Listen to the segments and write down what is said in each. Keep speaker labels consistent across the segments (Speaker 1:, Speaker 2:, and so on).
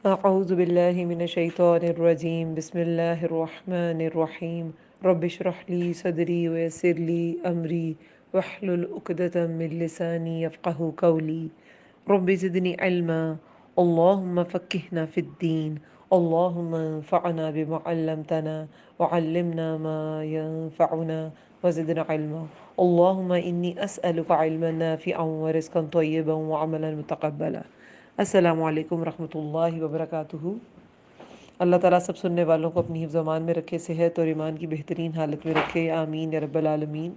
Speaker 1: اعوذ باللہ من الشیطان الرجیم بسم اللہ الرحمن الرحیم رب اشرح لی صدری ویسر لی امری واحلل عقدۃ من لسانی یفقہوا قولی رب زدنی علما اللہم فقہنا فی الدین اللہم انفعنا بما علمتنا وعلمنا ما ينفعنا وزدنا علما اللہم انی اسألک علما نافعا ورزقا طیبا وعملا متقبلا۔ السلام علیکم ورحمۃ اللہ وبرکاتہ۔ اللہ تعالیٰ سب سننے والوں کو اپنی حفظ و امان میں رکھے، صحت اور ایمان کی بہترین حالت میں رکھے، آمین یا رب العالمین۔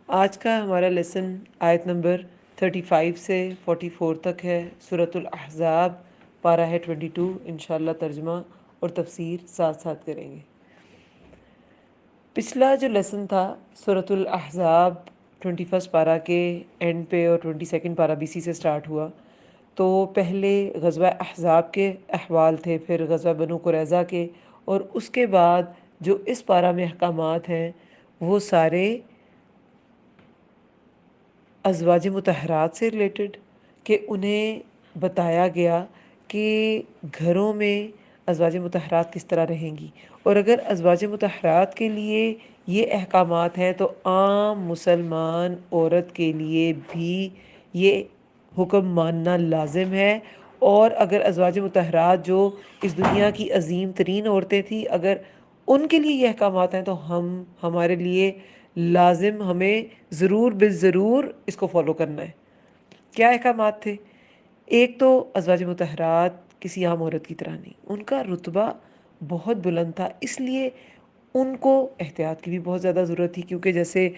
Speaker 1: آج کا ہمارا لیسن آیت نمبر 35 سے 44 تک ہے، سورۃ الاحزاب، پارہ ہے 22۔ انشاءاللہ ترجمہ اور تفسیر ساتھ ساتھ کریں گے۔ پچھلا جو لیسن تھا سورۃ الاحزاب 21 پارہ کے اینڈ پہ اور 22 پارہ BC سے سٹارٹ ہوا۔ تو پہلے غزوہ احزاب کے احوال تھے، پھر غزوہ بنو قریظہ کے، اور اس کے بعد جو اس پارہ میں احکامات ہیں وہ سارے ازواج مطہرات سے ریلیٹڈ، کہ انہیں بتایا گیا کہ گھروں میں ازواج مطہرات کس طرح رہیں گی، اور اگر ازواج مطہرات کے لیے یہ احکامات ہیں تو عام مسلمان عورت کے لیے بھی یہ حکم ماننا لازم ہے۔ اور اگر ازواج مطہرات جو اس دنیا کی عظیم ترین عورتیں تھیں، اگر ان کے لیے یہ احکامات ہیں تو ہمارے لیے لازم، ہمیں ضرور بالضرور اس کو فالو کرنا ہے۔ کیا احکامات تھے؟ ایک تو ازواج مطہرات کسی عام عورت کی طرح نہیں، ان کا رتبہ بہت بلند تھا، اس لیے ان کو احتیاط کی بھی بہت زیادہ ضرورت تھی، کیونکہ جیسے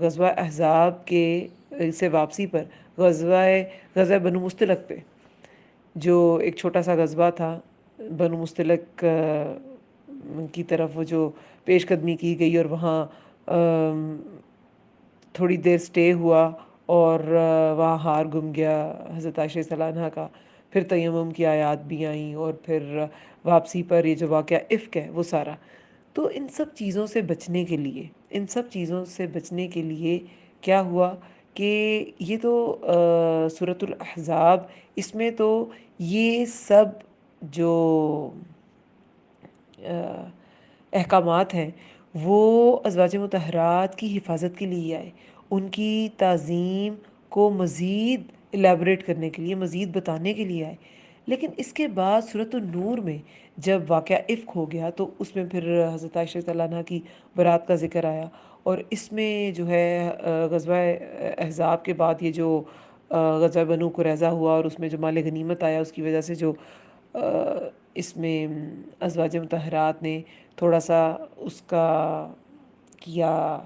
Speaker 1: غزوہ احزاب کے سے واپسی پر غزوہ بنو مستلق پہ، جو ایک چھوٹا سا غزوہ تھا، بنو مستلق کی طرف وہ جو پیش قدمی کی گئی، اور وہاں تھوڑی دیر سٹے ہوا، اور وہاں ہار گم گیا حضرت عائشہ صلی اللہ عنہ کا، پھر تیمم کی آیات بھی آئیں، اور پھر واپسی پر یہ جو واقعہ افک ہے وہ سارا۔ تو ان سب چیزوں سے بچنے کے لیے کیا ہوا کہ یہ تو سورۃ الاحزاب، اس میں تو یہ سب جو احکامات ہیں وہ ازواج مطہرات کی حفاظت کے لیے آئے، ان کی تعظیم کو مزید الیبوریٹ کرنے کے لیے، مزید بتانے کے لیے آئے۔ لیکن اس کے بعد سورۃ النور میں جب واقعہ افک ہو گیا تو اس میں پھر حضرت عائشہ رضی اللہ عنہ کی برات کا ذکر آیا، اور اس میں جو ہے غزوہ احزاب کے بعد یہ جو غزوہ بنو قریظہ ہوا، اور اس میں جو مال غنیمت آیا، اس کی وجہ سے جو اس میں ازواج مطہرات نے تھوڑا سا اس کا کیا،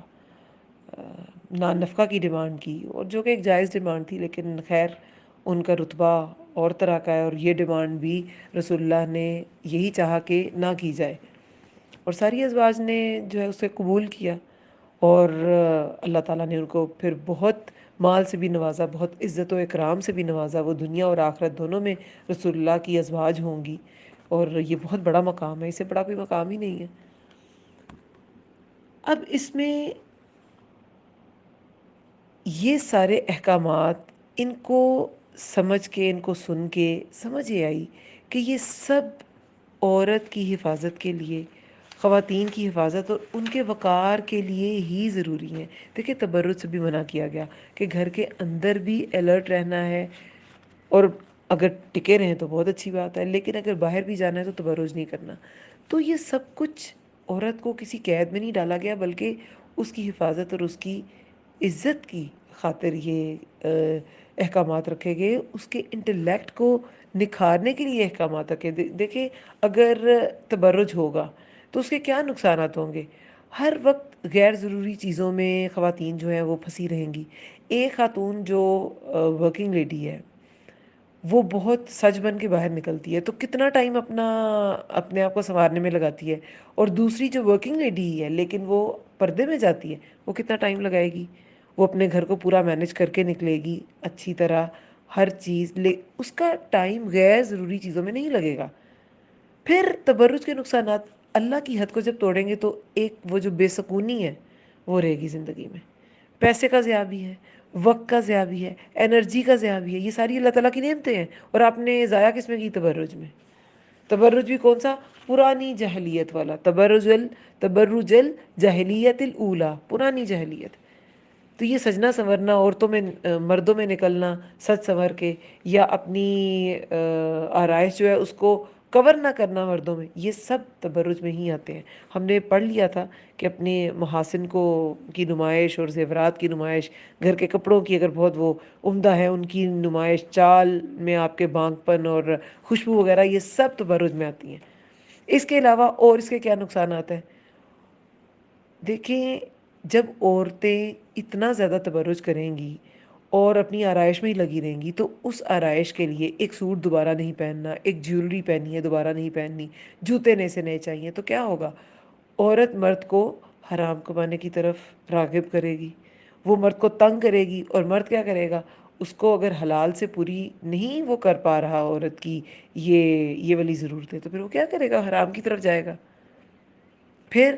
Speaker 1: نان نفقہ کی ڈیمانڈ کی، اور جو کہ ایک جائز ڈیمانڈ تھی، لیکن خیر ان کا رتبہ اور طرح کا ہے، اور یہ ڈیمانڈ بھی رسول اللہ نے یہی چاہا کہ نہ کی جائے، اور ساری ازواج نے جو ہے اسے قبول کیا، اور اللہ تعالیٰ نے ان کو پھر بہت مال سے بھی نوازا، بہت عزت و اکرام سے بھی نوازا، وہ دنیا اور آخرت دونوں میں رسول اللہ کی ازواج ہوں گی، اور یہ بہت بڑا مقام ہے، اس سے بڑا کوئی مقام ہی نہیں ہے۔ اب اس میں یہ سارے احکامات، ان کو سمجھ کے، ان کو سن کے سمجھ یہ آئی کہ یہ سب عورت کی حفاظت کے لیے، خواتین کی حفاظت اور ان کے وقار کے لیے ہی ضروری ہیں۔ دیکھیں تبرج سے بھی منع کیا گیا کہ گھر کے اندر بھی الرٹ رہنا ہے، اور اگر ٹکے رہیں تو بہت اچھی بات ہے، لیکن اگر باہر بھی جانا ہے تو تبرج نہیں کرنا۔ تو یہ سب کچھ عورت کو کسی قید میں نہیں ڈالا گیا، بلکہ اس کی حفاظت اور اس کی عزت کی خاطر یہ احکامات رکھے گئے، اس کے انٹلیکٹ کو نکھارنے کے لیے احکامات رکھے۔ دیکھیں اگر تبرج ہوگا تو اس کے کیا نقصانات ہوں گے؟ ہر وقت غیر ضروری چیزوں میں خواتین جو ہیں وہ پھنسی رہیں گی۔ ایک خاتون جو ورکنگ لیڈی ہے وہ بہت سج بن کے باہر نکلتی ہے تو کتنا ٹائم اپنے آپ کو سنوارنے میں لگاتی ہے، اور دوسری جو ورکنگ لیڈی ہے لیکن وہ پردے میں جاتی ہے، وہ کتنا ٹائم لگائے گی؟ وہ اپنے گھر کو پورا مینج کر کے نکلے گی اچھی طرح، ہر چیز اس کا ٹائم غیر ضروری چیزوں میں نہیں لگے گا۔ پھر تبرج کے نقصانات، اللہ کی حد کو جب توڑیں گے تو ایک وہ جو بے سکونی ہے وہ رہے گی زندگی میں، پیسے کا ضیاع بھی ہے، وقت کا ضیاع بھی ہے، انرجی کا ضیاع بھی ہے، یہ ساری اللہ تعالیٰ کی نعمتیں ہیں، اور آپ نے ضائع کس میں کی؟ تبرج میں۔ تبرج بھی کون سا؟ پرانی جہلیت والا تبرج الجاہلیت الاولی، پرانی جہلیت۔ تو یہ سجنا سنورنا، عورتوں میں مردوں میں نکلنا سج سنور کے، یا اپنی آرائش جو ہے اس کو کور نہ کرنا مردوں میں، یہ سب تبرج میں ہی آتے ہیں۔ ہم نے پڑھ لیا تھا کہ اپنے محاسن کو کی نمائش اور زیورات کی نمائش، گھر کے کپڑوں کی اگر بہت وہ عمدہ ہے ان کی نمائش، چال میں آپ کے بانک پن اور خوشبو وغیرہ، یہ سب تبرج میں آتی ہیں۔ اس کے علاوہ اور اس کے کیا نقصانات ہیں؟ دیکھیں، جب عورتیں اتنا زیادہ تبرج کریں گی اور اپنی آرائش میں ہی لگی رہیں گی، تو اس آرائش کے لیے ایک سوٹ دوبارہ نہیں پہننا، ایک جیولری پہنی ہے دوبارہ نہیں پہننی، جوتے نئے سے نئے چاہیے، تو کیا ہوگا؟ عورت مرد کو حرام کمانے کی طرف راغب کرے گی، وہ مرد کو تنگ کرے گی، اور مرد کیا کرے گا؟ اس کو اگر حلال سے پوری نہیں وہ کر پا رہا عورت کی یہ والی ضرورتیں، تو پھر وہ کیا کرے گا؟ حرام کی طرف جائے گا۔ پھر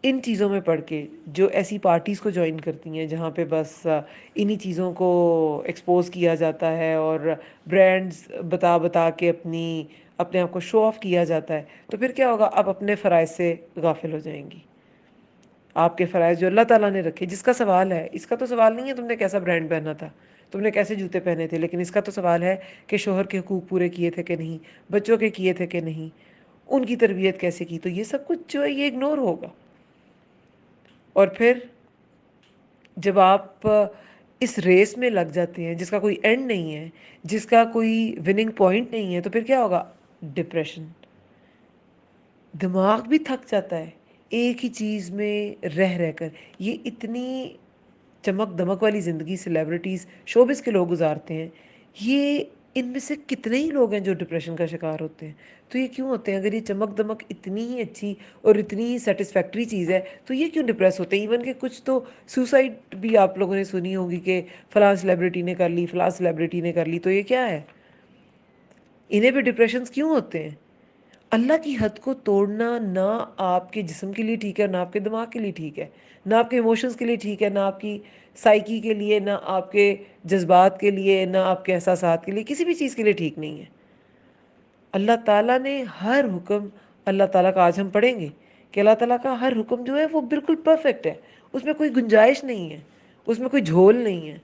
Speaker 1: ان چیزوں میں پڑھ کے جو ایسی پارٹیز کو جوائن کرتی ہیں جہاں پہ بس انہی چیزوں کو ایکسپوز کیا جاتا ہے، اور برانڈز بتا بتا کے اپنے آپ کو شو آف کیا جاتا ہے، تو پھر کیا ہوگا؟ آپ اپنے فرائض سے غافل ہو جائیں گی۔ آپ کے فرائض جو اللہ تعالیٰ نے رکھے، جس کا سوال ہے، اس کا تو سوال نہیں ہے تم نے کیسا برانڈ پہنا تھا، تم نے کیسے جوتے پہنے تھے، لیکن اس کا تو سوال ہے کہ شوہر کے حقوق پورے کیے تھے کہ نہیں، بچوں کے کیے تھے کہ نہیں، ان کی تربیت کیسے کی، تو یہ سب کچھ جو ہے یہ اگنور ہوگا۔ اور پھر جب آپ اس ریس میں لگ جاتے ہیں جس کا کوئی اینڈ نہیں ہے، جس کا کوئی وننگ پوائنٹ نہیں ہے، تو پھر کیا ہوگا؟ ڈپریشن، دماغ بھی تھک جاتا ہے ایک ہی چیز میں رہ رہ کر۔ یہ اتنی چمک دمک والی زندگی سیلیبریٹیز، شوبز کے لوگ گزارتے ہیں، یہ ان میں سے کتنے ہی لوگ ہیں جو ڈپریشن کا شکار ہوتے ہیں؟ تو یہ کیوں ہوتے ہیں؟ اگر یہ چمک دمک اتنی ہی اچھی اور اتنی ہی سیٹسفیکٹری چیز ہے، تو یہ کیوں ڈپریس ہوتے ہیں؟ ایون کہ کچھ تو سوسائڈ بھی آپ لوگوں نے سنی ہوگی کہ فلاں سیلیبریٹی نے کر لی، فلاں سیلیبریٹی نے کر لی، تو یہ کیا ہے؟ انہیں بھی ڈپریشنز کیوں ہوتے ہیں؟ اللہ کی حد کو توڑنا نہ آپ کے جسم کے لیے ٹھیک ہے، نہ آپ کے دماغ کے لیے ٹھیک ہے، نہ آپ کے ایموشنز کے لیے ٹھیک ہے، نہ آپ کی سائیکی کے لیے، نہ آپ کے جذبات کے لیے، نہ آپ کے احساسات کے لیے، کسی بھی چیز کے لیے ٹھیک نہیں ہے۔ اللہ تعالیٰ نے ہر حکم، اللہ تعالیٰ کا آج ہم پڑھیں گے کہ اللہ تعالیٰ کا ہر حکم جو ہے وہ بالکل پرفیکٹ ہے، اس میں کوئی گنجائش نہیں ہے، اس میں کوئی جھول نہیں ہے۔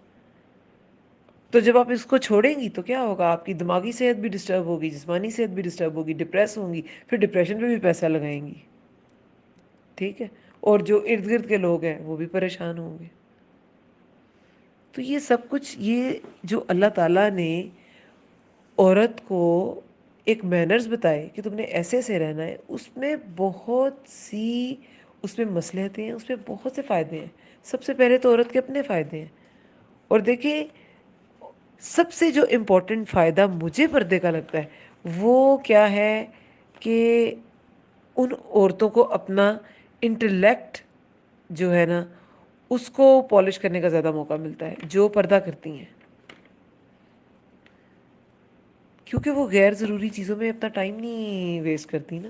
Speaker 1: تو جب آپ اس کو چھوڑیں گی تو کیا ہوگا؟ آپ کی دماغی صحت بھی ڈسٹرب ہوگی، جسمانی صحت بھی ڈسٹرب ہوگی، ڈپریس ہوں گی، پھر ڈپریشن پہ بھی پیسہ لگائیں گی، ٹھیک ہے؟ اور جو ارد گرد کے لوگ ہیں وہ بھی پریشان ہوں گے۔ تو یہ سب کچھ، یہ جو اللہ تعالیٰ نے عورت کو ایک مینرز بتائے کہ تم نے ایسے ایسے رہنا ہے، اس میں بہت سی اس میں مصلحتیں ہیں، اس میں بہت سے فائدے ہیں۔ سب سے پہلے تو عورت کے اپنے فائدے ہیں، اور دیکھیں سب سے جو امپورٹنٹ فائدہ مجھے پردے کا لگتا ہے وہ کیا ہے؟ کہ ان عورتوں کو اپنا انٹلیکٹ جو ہے نا اس کو پالش کرنے کا زیادہ موقع ملتا ہے جو پردہ کرتی ہیں، کیونکہ وہ غیر ضروری چیزوں میں اپنا ٹائم نہیں ویسٹ کرتی نا۔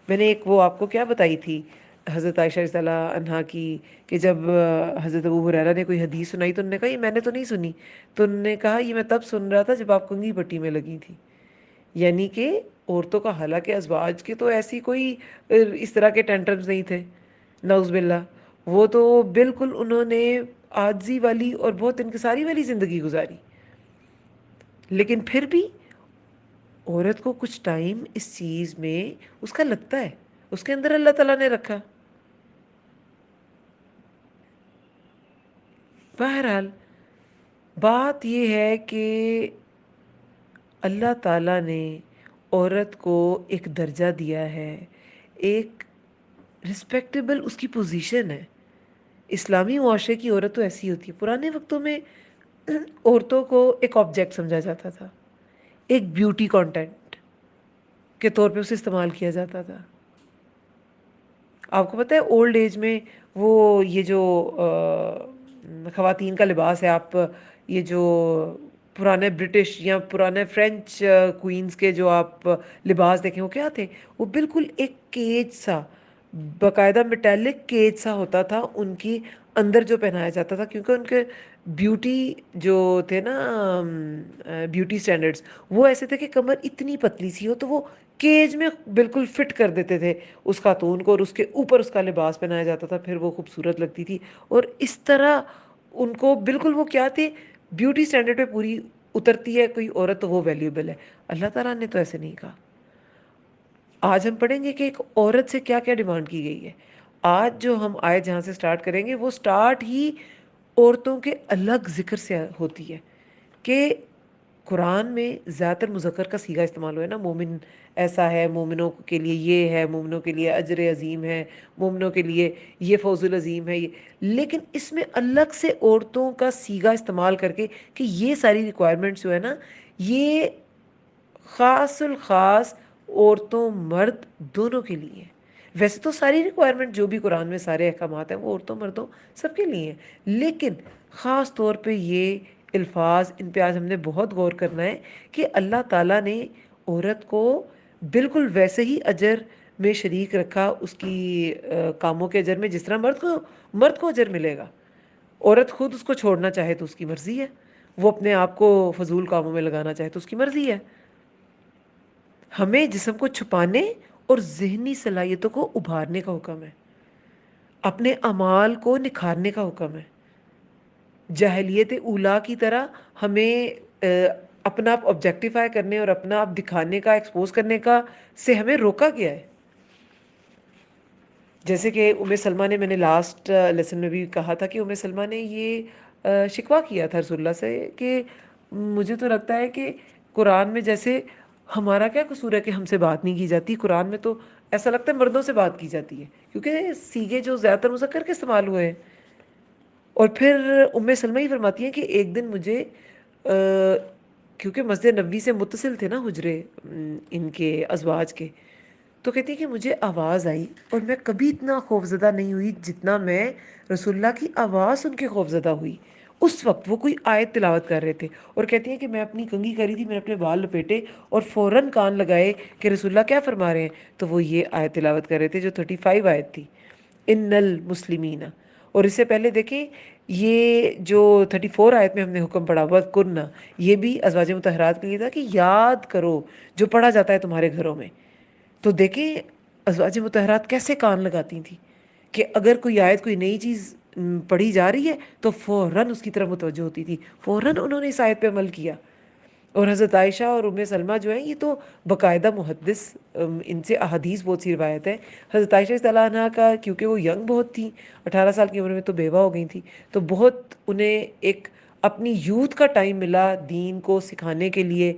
Speaker 1: میں نے ایک وہ آپ کو کیا بتائی تھی حضرت عائشہ رضی اللہ عنہا کی، کہ جب حضرت ابو ہریرہ نے کوئی حدیث سنائی تو انہوں نے کہا یہ میں نے تو نہیں سنی، تو انہوں نے کہا یہ میں تب سن رہا تھا جب آپ کنگھی پٹی میں لگی تھی۔ یعنی کہ عورتوں کا، حالانکہ ازواج کے تو ایسی کوئی اس طرح کے ٹینٹرمز نہیں تھے، نعوذ باللہ، وہ تو بالکل انہوں نے عاجزی والی اور بہت انکساری والی زندگی گزاری، لیکن پھر بھی عورت کو کچھ ٹائم اس چیز میں اس کا لگتا ہے، اس کے اندر اللہ تعالیٰ نے رکھا۔ بہرحال بات یہ ہے کہ اللہ تعالیٰ نے عورت کو ایک درجہ دیا ہے، ایک رسپیکٹیبل اس کی پوزیشن ہے۔ اسلامی معاشرے کی عورت تو ایسی ہوتی ہے، پرانے وقتوں میں عورتوں کو ایک آبجیکٹ سمجھا جاتا تھا، ایک بیوٹی کانٹینٹ کے طور پہ اسے استعمال کیا جاتا تھا۔ آپ کو پتہ ہے اولڈ ایج میں وہ یہ جو خواتین کا لباس ہے، آپ یہ جو پرانے برٹش یا پرانے فرینچ کوئینز کے جو آپ لباس دیکھیں وہ کیا تھے؟ وہ بالکل ایک کیج سا، باقاعدہ میٹیلک کیج سا ہوتا تھا ان کی اندر جو پہنایا جاتا تھا، کیونکہ ان کے بیوٹی جو تھے نا، بیوٹی سٹینڈرڈز وہ ایسے تھے کہ کمر اتنی پتلی سی ہو تو وہ کیج میں بالکل فٹ کر دیتے تھے اس خاتون کو، اور اس کے اوپر اس کا لباس پہنایا جاتا تھا، پھر وہ خوبصورت لگتی تھی. اور اس طرح ان کو بالکل وہ کیا تھے، بیوٹی سٹینڈرڈ پہ پوری اترتی ہے کوئی عورت تو وہ ویلیوبل ہے. اللہ تعالیٰ نے تو ایسے نہیں کہا. آج ہم پڑھیں گے کہ ایک عورت سے کیا کیا ڈیمانڈ کی گئی ہے. آج جو ہم آیت جہاں سے سٹارٹ کریں گے وہ سٹارٹ ہی عورتوں کے الگ ذکر سے ہوتی ہے کہ قرآن میں زیادہ تر مذکر کا صیغہ استعمال ہوا ہے نا. مومن ایسا ہے، مومنوں کے لیے یہ ہے، مومنوں کے لیے اجر عظیم ہے، مومنوں کے لیے یہ فوز العظیم ہے. لیکن اس میں الگ سے عورتوں کا صیغہ استعمال کر کے کہ یہ ساری ریکوائرمنٹس جو ہے نا، یہ خاص الخاص عورتوں مرد دونوں کے لیے ہیں. ویسے تو ساری ریکوائرمنٹ جو بھی قرآن میں سارے احکامات ہیں وہ عورتوں مردوں سب کے لیے ہیں، لیکن خاص طور پہ یہ الفاظ، ان پہ آج ہم نے بہت غور کرنا ہے کہ اللہ تعالیٰ نے عورت کو بالکل ویسے ہی اجر میں شریک رکھا اس کی کاموں کے اجر میں جس طرح مرد کو اجر ملے گا. عورت خود اس کو چھوڑنا چاہے تو اس کی مرضی ہے، وہ اپنے آپ کو فضول کاموں میں لگانا چاہے تو اس کی مرضی ہے. ہمیں جسم کو چھپانے اور ذہنی صلاحیتوں کو ابھارنے کا حکم ہے، اپنے اعمال کو نکھارنے کا حکم ہے. جاہلیت اولا کی طرح ہمیں اپنا آپ آبجیکٹیفائی کرنے اور اپنا آپ دکھانے کا، ایکسپوز کرنے کا سے ہمیں روکا گیا ہے. جیسے کہ سلمہ نے، میں نے لاسٹ لیسن میں بھی کہا تھا کہ سلمہ نے یہ شکوہ کیا تھا رسول اللہ سے کہ مجھے تو لگتا ہے کہ قرآن میں جیسے ہمارا کیا قصور ہے کہ ہم سے بات نہیں کی جاتی، قرآن میں تو ایسا لگتا ہے مردوں سے بات کی جاتی ہے، کیونکہ سیغے جو زیادہ تر مذکر کے استعمال ہوئے ہیں. اور پھر سلمہ ہی فرماتی ہیں کہ ایک دن مجھے کیونکہ مسجد نبوی سے متصل تھے نا حجرے ان کے ازواج کے، تو کہتی ہے کہ مجھے آواز آئی اور میں کبھی اتنا خوفزدہ نہیں ہوئی جتنا میں رسول اللہ کی آواز سن کے خوفزدہ ہوئی. اس وقت وہ کوئی آیت تلاوت کر رہے تھے اور کہتی ہیں کہ میں اپنی کنگھی کری تھی، میں نے اپنے بال لپیٹے اور فوراً کان لگائے کہ رسول اللہ کیا فرما رہے ہیں. تو وہ یہ آیت تلاوت کر رہے تھے جو 35 آیت تھی، ان المسلمین. اور اس سے پہلے دیکھیں یہ جو 34 آیت میں ہم نے حکم پڑھا وَاذْكُرْنَ، یہ بھی ازواج مطہرات کے لیے تھا کہ یاد کرو جو پڑھا جاتا ہے تمہارے گھروں میں. تو دیکھیں ازواج مطہرات کیسے کان لگاتی تھیں کہ اگر کوئی آیت، کوئی نئی چیز پڑھی جا رہی ہے تو فوراً اس کی طرف متوجہ ہوتی تھی، فوراً انہوں نے اس آیت پہ عمل کیا. اور حضرت عائشہ اور سلمہ جو ہیں یہ تو باقاعدہ محدث، ان سے احادیث بہت سی روایت ہے. حضرت عائشہ رضی اللہ عنہا کا کیونکہ وہ ینگ بہت تھیں، 18 سال کی عمر میں تو بیوہ ہو گئی تھیں، تو بہت انہیں ایک اپنی یوتھ کا ٹائم ملا دین کو سکھانے کے لیے.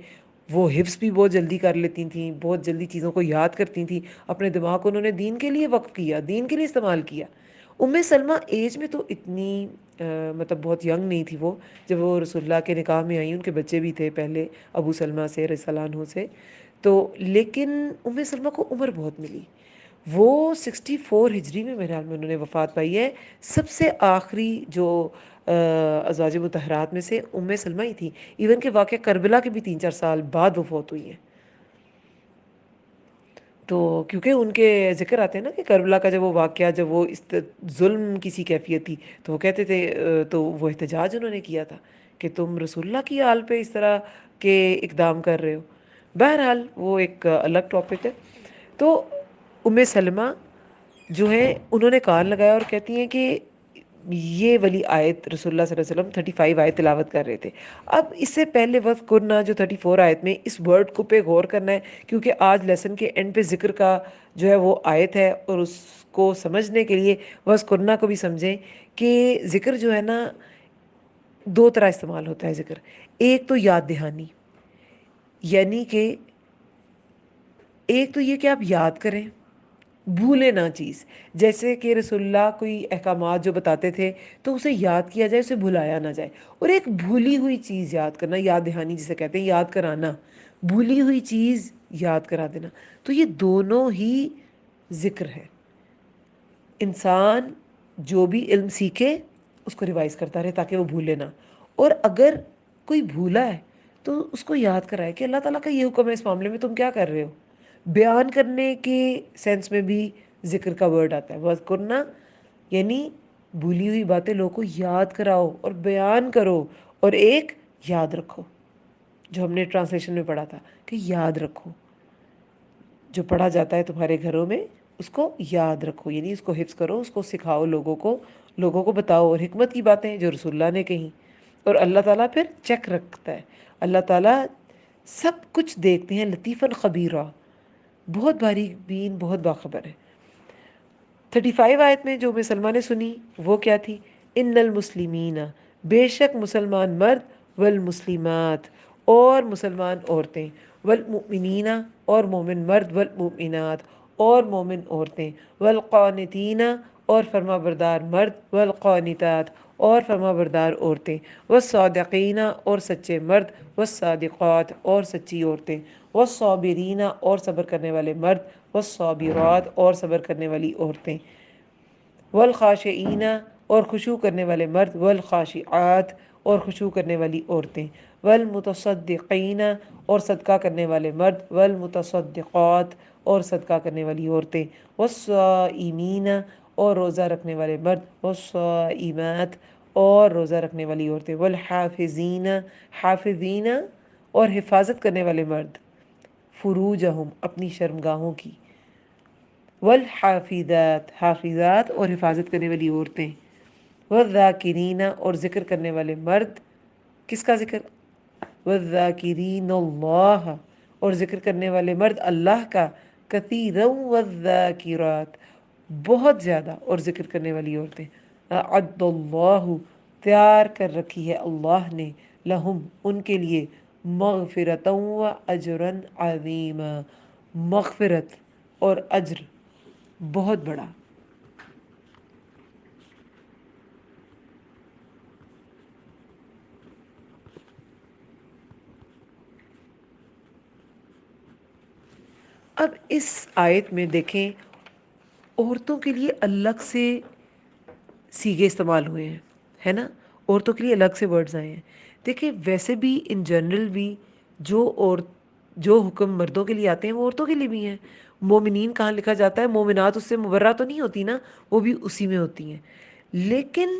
Speaker 1: وہ حفظ بھی بہت جلدی کر لیتی تھیں، بہت جلدی چیزوں کو یاد کرتی تھیں، اپنے دماغ کو انہوں نے دین کے لیے وقف کیا، دین کے لیے استعمال کیا. سلمہ ایج میں تو اتنی مطلب بہت ینگ نہیں تھی وہ جب وہ رسول اللہ کے نکاح میں آئیں. ان کے بچے بھی تھے پہلے ابو سلمہ سے رضی اللہ عنہ سے، تو لیکن سلمہ کو عمر بہت ملی. وہ 64 ہجری میں میرے خیال میں انہوں نے وفات پائی ہے. سب سے آخری جو ازواج مطہرات میں سے سلمہ ہی تھی. ایون کہ واقعہ کربلا کے بھی 3-4 سال بعد وہ فوت ہوئی ہیں. تو کیونکہ ان کے ذکر آتے ہیں نا کہ کربلا کا جب وہ واقعہ، جب وہ ظلم کی سی کیفیت تھی تو وہ کہتے تھے، تو وہ احتجاج انہوں نے کیا تھا کہ تم رسول اللہ کی آل پہ اس طرح کے اقدام کر رہے ہو. بہرحال وہ ایک الگ ٹاپک ہے. تو سلمہ جو ہے انہوں نے کان لگایا اور کہتی ہیں کہ یہ والی آیت رسول اللہ صلی اللہ علیہ وسلم 35 آیت تلاوت کر رہے تھے. اب اس سے پہلے وَاذْكُرْنَا جو 34 آیت میں اس ورڈ کو پہ غور کرنا ہے، کیونکہ آج لیسن کے اینڈ پہ ذکر کا جو ہے وہ آیت ہے، اور اس کو سمجھنے کے لیے وَاذْكُرْنَا کو بھی سمجھیں کہ ذکر جو ہے نا دو طرح استعمال ہوتا ہے ذکر. ایک تو یاد دہانی، یعنی کہ ایک تو یہ کہ آپ یاد کریں، بھولے نہ چیز. جیسے کہ رسول اللہ کوئی احکامات جو بتاتے تھے تو اسے یاد کیا جائے، اسے بھلایا نہ جائے. اور ایک بھولی ہوئی چیز یاد کرنا، یاد دہانی جسے کہتے ہیں، یاد کرانا، بھولی ہوئی چیز یاد کرا دینا. تو یہ دونوں ہی ذکر ہے. انسان جو بھی علم سیکھے اس کو ریوائز کرتا رہے تاکہ وہ بھولے نہ. اور اگر کوئی بھولا ہے تو اس کو یاد کرائے کہ اللہ تعالیٰ کا یہ حکم ہے اس معاملے میں، تم کیا کر رہے ہو. بیان کرنے کے سینس میں بھی ذکر کا ورڈ آتا ہے. وَذْكُرْنَا یعنی بھولی ہوئی باتیں لوگوں کو یاد کراؤ اور بیان کرو، اور ایک یاد رکھو، جو ہم نے ٹرانسلیشن میں پڑھا تھا کہ یاد رکھو، جو پڑھا جاتا ہے تمہارے گھروں میں اس کو یاد رکھو، یعنی اس کو حفظ کرو، اس کو سکھاؤ، لوگوں کو بتاؤ، اور حکمت کی باتیں جو رسول اللہ نے کہیں. اور اللہ تعالیٰ پھر چیک رکھتا ہے، اللہ تعالیٰ سب کچھ دیکھتے ہیں، لطیفاً خبیرہ، بہت باریک بین، بہت باخبر ہے. 35 آیت میں جو مسلمان نے سنی وہ کیا تھی؟ ان المسلمین، بے شک مسلمان مرد، والمسلمات اور مسلمان عورتیں، والمؤمنین اور مومن مرد، والمؤمنات اور مومن عورتیں، والقانتین اور فرما بردار مرد، والقانتات اور فرما بردار عورتیں، والصادقین اور سچے مرد، والصادقات اور سچی عورتیں، والصابرین اور صبر کرنے والے مرد، والصابرات اور صبر کرنے والی عورتیں، والخاشعین اور خشوع کرنے والے مرد، والخاشعات اور خشوع کرنے والی عورتیں، والمتصدقین اور صدقہ کرنے والے مرد، والمتصدقات اور صدقہ کرنے والی عورتیں، والصائمین اور روزہ رکھنے والے مرد، والصائمات اور روزہ رکھنے والی عورتیں، والحافظین حافظین اور حفاظت کرنے والے مرد، فروجہم اپنی شرمگاہوں کی، والحافظات حافظات اور حفاظت کرنے والی عورتیں، والذاکرین اور ذکر کرنے والے مرد. کس کا ذکر؟ والذاکرین اللہ اور ذکر کرنے والے مرد اللہ کا، کثیرا والذاکرات بہت زیادہ اور ذکر کرنے والی عورتیں. اعد اللہ تیار کر رکھی ہے اللہ نے، لہم ان کے لیے، مغفرتا و اجرا عظیما مغفرت اور اجر بہت بڑا. اب اس آیت میں دیکھیں عورتوں کے لیے الگ سے سیغے استعمال ہوئے ہیں، ہے نا، عورتوں کے لیے الگ سے ورڈز آئے ہیں. دیکھیں ویسے بھی ان جنرل بھی جو جو حکم مردوں کے لیے آتے ہیں وہ عورتوں کے لیے بھی ہیں. مومنین کہاں لکھا جاتا ہے؟ مومنات اس سے مبرہ تو نہیں ہوتی نا، وہ بھی اسی میں ہوتی ہیں. لیکن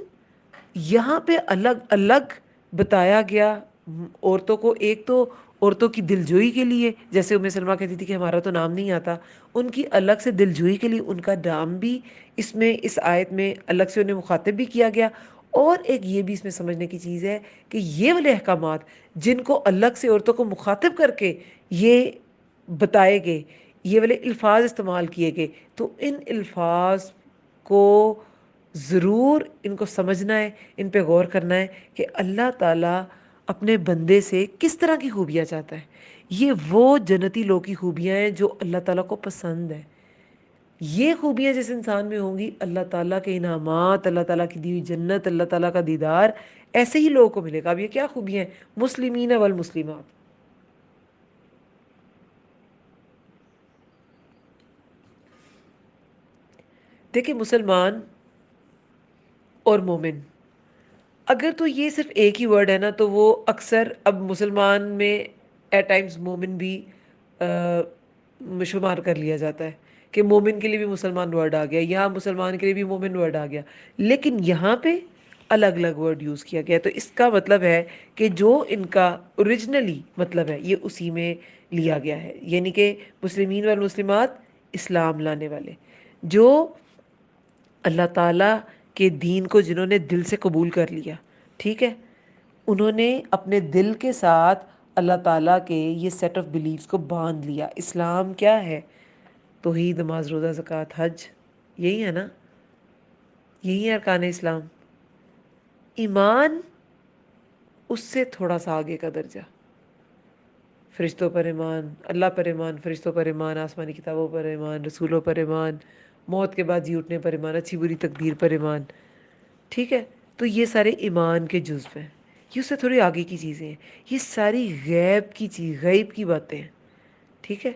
Speaker 1: یہاں پہ الگ الگ بتایا گیا عورتوں کو. ایک تو عورتوں کی دلجوئی کے لیے، جیسے ام سلمہ کہتی تھی کہ ہمارا تو نام نہیں آتا، ان کی الگ سے دلجوئی کے لیے ان کا نام بھی اس میں اس آیت میں الگ سے انہیں مخاطب بھی کیا گیا. اور ایک یہ بھی اس میں سمجھنے کی چیز ہے کہ یہ والے احکامات جن کو الگ سے عورتوں کو مخاطب کر کے یہ بتائے گئے، یہ والے الفاظ استعمال کیے گئے، تو ان الفاظ کو ضرور ان کو سمجھنا ہے، ان پہ غور کرنا ہے کہ اللہ تعالیٰ اپنے بندے سے کس طرح کی خوبیاں چاہتا ہے. یہ وہ جنتی لوگ کی خوبیاں ہیں جو اللہ تعالیٰ کو پسند ہے. یہ خوبیاں جس انسان میں ہوں گی، اللہ تعالیٰ کے انعامات، اللہ تعالیٰ کی دی ہوئی جنت، اللہ تعالیٰ کا دیدار ایسے ہی لوگوں کو ملے گا. اب یہ کیا خوبیاں ہیں؟ مسلمین والمسلمات. دیکھیں مسلمان اور مومن، اگر تو یہ صرف ایک ہی ورڈ ہے نا تو وہ اکثر اب مسلمان میں ایٹ ٹائمز مومن بھی شمار کر لیا جاتا ہے کہ مومن کے لیے بھی مسلمان ورڈ آ گیا، یہاں مسلمان کے لیے بھی مومن ورڈ آ گیا. لیکن یہاں پہ الگ الگ ورڈ یوز کیا گیا، تو اس کا مطلب ہے کہ جو ان کا اوریجنلی مطلب ہے یہ اسی میں لیا گیا ہے. یعنی کہ مسلمین والمسلمات اسلام لانے والے، جو اللہ تعالیٰ کے دین کو جنہوں نے دل سے قبول کر لیا، ٹھیک ہے، انہوں نے اپنے دل کے ساتھ اللہ تعالیٰ کے یہ سیٹ آف بلیفز کو باندھ لیا. اسلام کیا ہے؟ توحید، نماز، روزہ، زکوٰۃ، حج، یہی ہے نا، یہی ہے ارکان اسلام. ایمان اس سے تھوڑا سا آگے کا درجہ، فرشتوں پر ایمان، اللہ پر ایمان، فرشتوں پر ایمان، آسمانی کتابوں پر ایمان، رسولوں پر ایمان، موت کے بعد جی اٹھنے پر ایمان، اچھی بری تقدیر پر ایمان. ٹھیک ہے، تو یہ سارے ایمان کے جزو ہیں، یہ اس سے تھوڑی آگے کی چیزیں ہیں. یہ ساری غیب کی باتیں ہیں. ٹھیک ہے،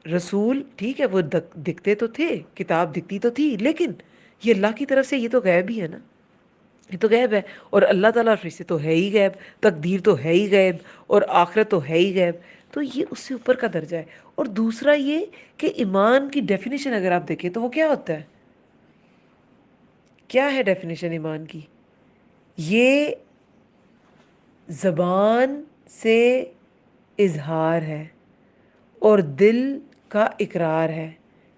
Speaker 1: رسول ٹھیک ہے وہ دکھتے تو تھے، کتاب دکھتی تو تھی، لیکن یہ اللہ کی طرف سے یہ تو غیب ہی ہے نا، یہ تو غیب ہے. اور اللہ تعالیٰ فرشتے تو ہے ہی غیب، تقدیر تو ہے ہی غیب، اور آخرت تو ہے ہی غیب. تو یہ اس سے اوپر کا درجہ ہے۔ اور دوسرا یہ کہ ایمان کی ڈیفینیشن اگر آپ دیکھیں تو وہ کیا ہوتا ہے؟ کیا ہے ڈیفینیشن ایمان کی؟ یہ زبان سے اظہار ہے اور دل کا اقرار ہے۔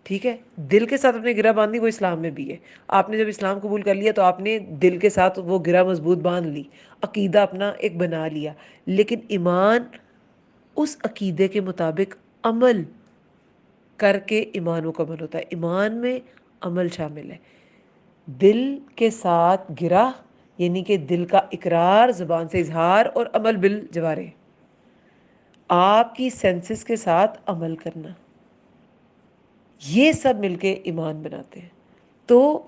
Speaker 1: ٹھیک ہے، دل کے ساتھ اپنے گرہ باندھی، وہ اسلام میں بھی ہے۔ آپ نے جب اسلام قبول کر لیا تو آپ نے دل کے ساتھ وہ گرہ مضبوط باندھ لی، عقیدہ اپنا ایک بنا لیا۔ لیکن ایمان اس عقیدے کے مطابق عمل کر کے ایمان مکمل ہوتا ہے۔ ایمان میں عمل شامل ہے، دل کے ساتھ گرہ یعنی کہ دل کا اقرار، زبان سے اظہار، اور عمل بالجوارح، آپ کی سینسز کے ساتھ عمل کرنا، یہ سب مل کے ایمان بناتے ہیں۔ تو